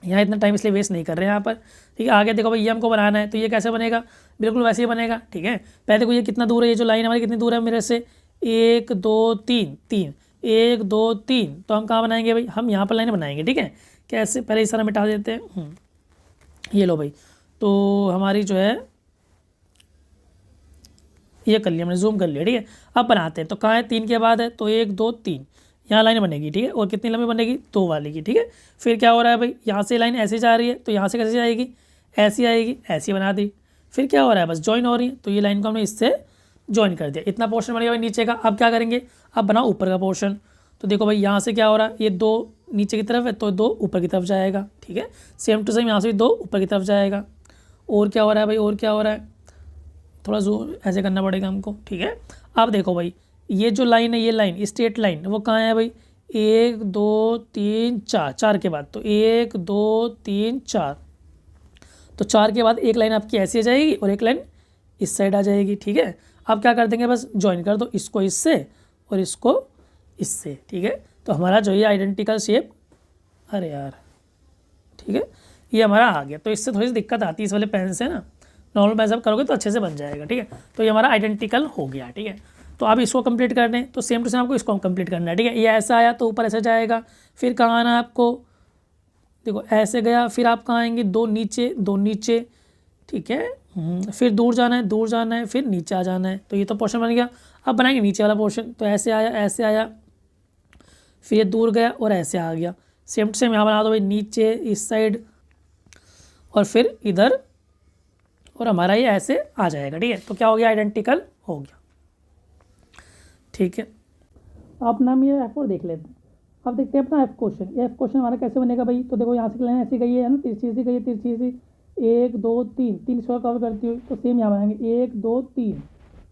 यहाँ इतना टाइम इसलिए वेस्ट नहीं कर रहे हैं यहाँ पर, ठीक है। आगे देखो भाई ये हमको बनाना है, तो ये कैसे बनेगा, बिल्कुल वैसे ही बनेगा, ठीक है। पहले देखो ये कितना दूर है, ये जो लाइन हमारी कितनी दूर है मेरे से, 1 2 3 3, 1 2 3, तो हम कहाँ बनाएंगे भाई, हम यहाँ पर लाइन बनाएंगे, ठीक है। कैसे, पहले इस तरह मिटा देते हैं, ये लो भाई, तो हमारी जो है ये कर लिया हमने, जूम कर लिया, ठीक है। अब बनाते हैं, तो कहाँ है, 3 के बाद है, तो 1 2 3 यहाँ लाइन बनेगी, ठीक है। और कितनी लंबी बनेगी, 2 वाली की, ठीक है। फिर क्या हो रहा है भाई, यहाँ से लाइन ऐसे जा रही है, तो यहाँ से कैसे जाएगी, ऐसी आएगी, ऐसी बना दी। फिर क्या हो रहा है, बस ज्वाइन हो रही है, तो ये लाइन को हमने इससे ज्वाइन कर दिया, इतना पोर्शन बन गया भाई नीचे का। अब क्या करेंगे, अब बनाओ ऊपर का पोर्शन। तो देखो भाई यहाँ से क्या हो रहा है, ये 2 नीचे की तरफ है, तो 2 ऊपर की तरफ जाएगा, ठीक है। सेम टू सेम यहाँ से भी 2 ऊपर की तरफ जाएगा। और क्या हो रहा है भाई, और क्या हो रहा है, थोड़ा जो ऐसे करना पड़ेगा हमको, ठीक है। अब देखो भाई ये जो लाइन है, ये लाइन स्ट्रेट लाइन, वो कहाँ है भाई, 1 2 3 4, 4 के बाद, तो 1 2 3 4, तो 4 के बाद एक लाइन आपकी ऐसी आ जाएगी और एक लाइन इस साइड आ जाएगी, ठीक है। अब क्या कर देंगे, बस ज्वाइन कर दो इसको इससे और इसको इससे, ठीक है। तो हमारा जो ये आइडेंटिकल शेप, अरे यार, ठीक है, ये हमारा आ गया। तो इससे थोड़ी सी दिक्कत आती है इस वाले पेन से ना, नॉर्मल पेन से आप करोगे तो अच्छे से बन जाएगा, ठीक है। तो ये हमारा आइडेंटिकल हो गया, ठीक है। तो अब इसको कंप्लीट कर दें, तो सेम टू सेम आपको इसको कंप्लीट करना है, ठीक है। ये ऐसा आया तो ऊपर ऐसे जाएगा, फिर कहाँ आना है आपको, देखो ऐसे गया, फिर आप कहाँ आएंगे, 2 नीचे 2 नीचे, ठीक है। फिर दूर जाना है, दूर जाना है, फिर नीचे आ जाना है। तो ये तो पोर्शन बन गया। अब बनाएंगे नीचे वाला पोर्शन, तो ऐसे आया, ऐसे आया, फिर ये दूर गया और ऐसे आ गया। सेम टू सेम यहाँ बना दो भाई, नीचे इस साइड और फिर इधर और हमारा ये ऐसे आ जाएगा। ठीक है, तो क्या हो गया, आइडेंटिकल हो गया। ठीक है, आप नाम ये F4 देख लेते हैं। अब देखते हैं अपना F क्वेश्चन। ये F क्वेश्चन हमारा कैसे बनेगा भाई, तो देखो यहाँ से लाइन ऐसी गई है ना, तिरछी सी गई है, तिरछी सी 1 2 3, 3 इसको कवर करती हुई, तो सेम यहाँ बनाएंगे 1 2 3,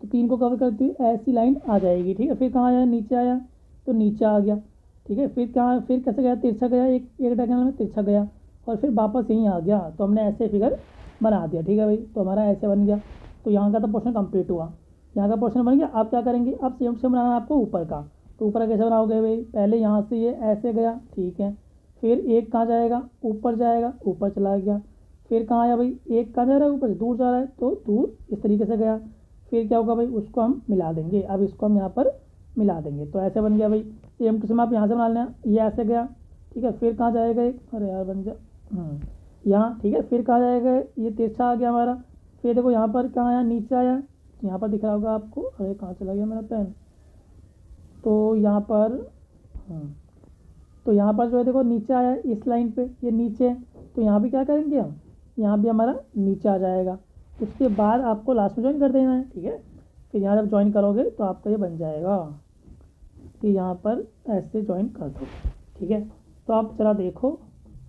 तो 3 को कवर करती हुई ऐसी लाइन आ जाएगी। ठीक है, फिर कहाँ आया, नीचे आया तो नीचे आ गया। ठीक है, फिर कहाँ, फिर कैसे गया, तिरछा गया, एक डायगोनल में तिरछा गया और फिर वापस यहीं आ गया, तो हमने ऐसे फिगर बना दिया। ठीक है भाई, तो हमारा ऐसे बन गया। तो यहाँ का तो पोर्शन कंप्लीट हुआ, यहाँ का पोर्शन बन गया। आप क्या करेंगे, अब सेम से बनाना है आपको ऊपर का। तो ऊपर कैसे बनाओगे भाई, पहले यहाँ से ये ऐसे गया, ठीक है, फिर एक कहाँ जाएगा, ऊपर जाएगा, ऊपर चला गया। फिर कहाँ आया भाई, एक कहाँ जा रहा है, ऊपर से दूर जा रहा है, तो दूर इस तरीके से गया। फिर क्या होगा भाई, उसको हम मिला देंगे। अब इसको हम यहाँ पर मिला देंगे, तो ऐसे बन गया भाई। सेम टू सेम आप यहाँ से बना लेना, ये ऐसे गया, ठीक है, फिर कहाँ जाएगा एक, अरे यार बन जा यहाँ, ठीक है, फिर कहाँ जाएगा, ये तिरछा आ गया हमारा। फिर देखो यहाँ पर कहाँ आया, नीचे आया, यहाँ पर दिख रहा होगा आपको, अरे कहाँ चला गया मेरा पेन, तो यहाँ पर तो यहाँ पर जो है देखो नीचे आया है, इस लाइन पे ये नीचे है, तो यहाँ भी क्या करेंगे हम, यहाँ भी हमारा नीचे आ जाएगा। उसके बाद आपको लास्ट में ज्वाइन कर देना है। ठीक है, फिर यहाँ जब ज्वाइन करोगे तो आपका ये बन जाएगा कि यहाँ पर ऐसे ज्वाइन कर दो। ठीक है, तो आप जरा देखो,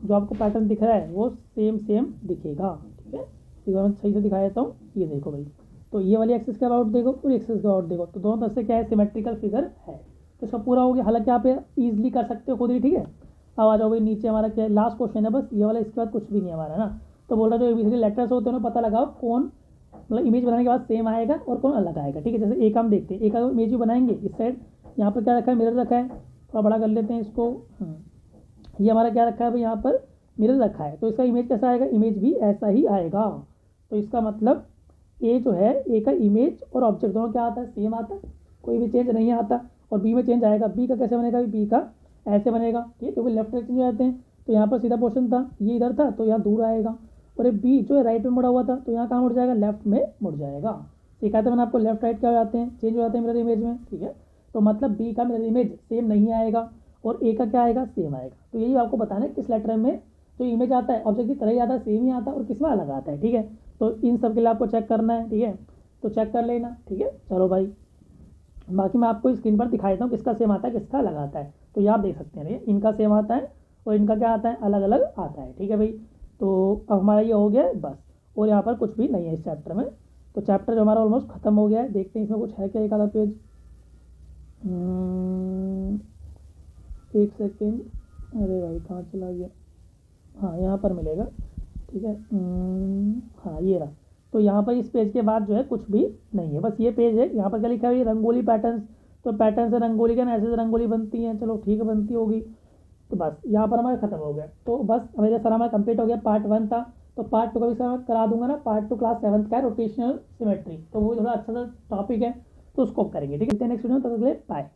जो आपको पैटर्न दिख रहा है वो सेम दिखेगा। ठीक है, एक बार मैं सही से दिखा देता हूँ, ये देखो भाई, तो ये वाली एक्सिस के अबाउट देखो, पूरी एक्सिस के अबाउट देखो, तो दोनों तरफ से क्या है, सिमेट्रिकल फिगर है। तो इसका पूरा हो गया। हालांकि आप इजीली कर सकते हो खुद ही। ठीक है, अब आ जाओ भाई नीचे, हमारा क्या है, लास्ट क्वेश्चन है बस ये वाला, इसके बाद कुछ भी नहीं है हमारा ना। तो बोल रहा जो ABCD लेटर्स होते हैं पता लगाओ कौन, मतलब इमेज बनाने के बाद सेम आएगा और कौन अलग आएगा। ठीक है, जैसे एक हम देखते हैं, एक इमेज भी बनाएंगे इस साइड, यहाँ पर क्या रखा है, मिरर रखा है, थोड़ा बड़ा कर लेते हैं इसको। ये हमारा क्या रखा है भाई, यहाँ पर मिरर रखा है, तो इसका इमेज कैसा आएगा, इमेज भी ऐसा ही आएगा। तो इसका मतलब ए जो है, ए का इमेज और ऑब्जेक्ट दोनों क्या आता है, सेम आता है, कोई भी चेंज नहीं आता। और बी में चेंज आएगा, बी का कैसे बनेगा, बी का ऐसे बनेगा। ठीक है, क्योंकि लेफ्ट राइट चेंज हो जाते हैं, तो यहाँ पर सीधा पोर्शन था, ये इधर था, तो यहाँ दूर आएगा। और ये बी जो है राइट में मुड़ा हुआ था, तो यहाँ कहाँ मुड़ जाएगा, लेफ्ट में मुड़ जाएगा। सिखाया था मैंने आपको, लेफ्ट राइट क्या हो जाते हैं, चेंज हो जाते हैं मिरर इमेज में। ठीक है, तो मतलब बी का मिरर इमेज सेम नहीं आएगा और ए का क्या आएगा, सेम आएगा। तो यही आपको बताना है किस लेटर में जो इमेज आता है ऑब्जेक्ट की तरह ही आता है, सेम ही आता है, और किस में अलग आता है। ठीक है, तो इन सब के लिए आपको चेक करना है। ठीक है, तो चेक कर लेना। ठीक है, चलो भाई, बाकी मैं आपको स्क्रीन पर दिखा देता हूँ किसका सेम आता है, किसका अलग आता है। तो ये आप देख सकते हैं, इनका सेम आता है और इनका क्या आता है, अलग अलग आता है। ठीक है भाई, तो अब हमारा ये हो गया बस, और यहाँ पर कुछ भी नहीं है इस चैप्टर में। तो चैप्टर जो हमारा ऑलमोस्ट खत्म हो गया है। देखते हैं इसमें कुछ है क्या, एक आधा पेज, एक सेकेंड, अरे भाई कहाँ चला गया, हाँ यहाँ पर मिलेगा। ठीक है, हाँ ये रहा। तो यहाँ पर इस पेज के बाद जो है कुछ भी नहीं है, बस ये पेज है। यहाँ पर क्या लिखा है, ये रंगोली पैटर्न्स, तो पैटर्न से रंगोली का ऐसे से रंगोली बनती है, चलो ठीक है बनती होगी। तो बस यहाँ पर हमारा खत्म हो गया। तो बस मेरा सर हमारा कंप्लीट हो गया, पार्ट 1 था। तो पार्ट 2 का भी सर मैं करा दूंगा ना, पार्ट 2 क्लास 7th का है, रोटेशनल सिमेट्री, तो वो थोड़ा अच्छा सा टॉपिक है, तो उसको करेंगे। ठीक है, नेक्स्ट वीडियो में, तब तक के लिए बाय।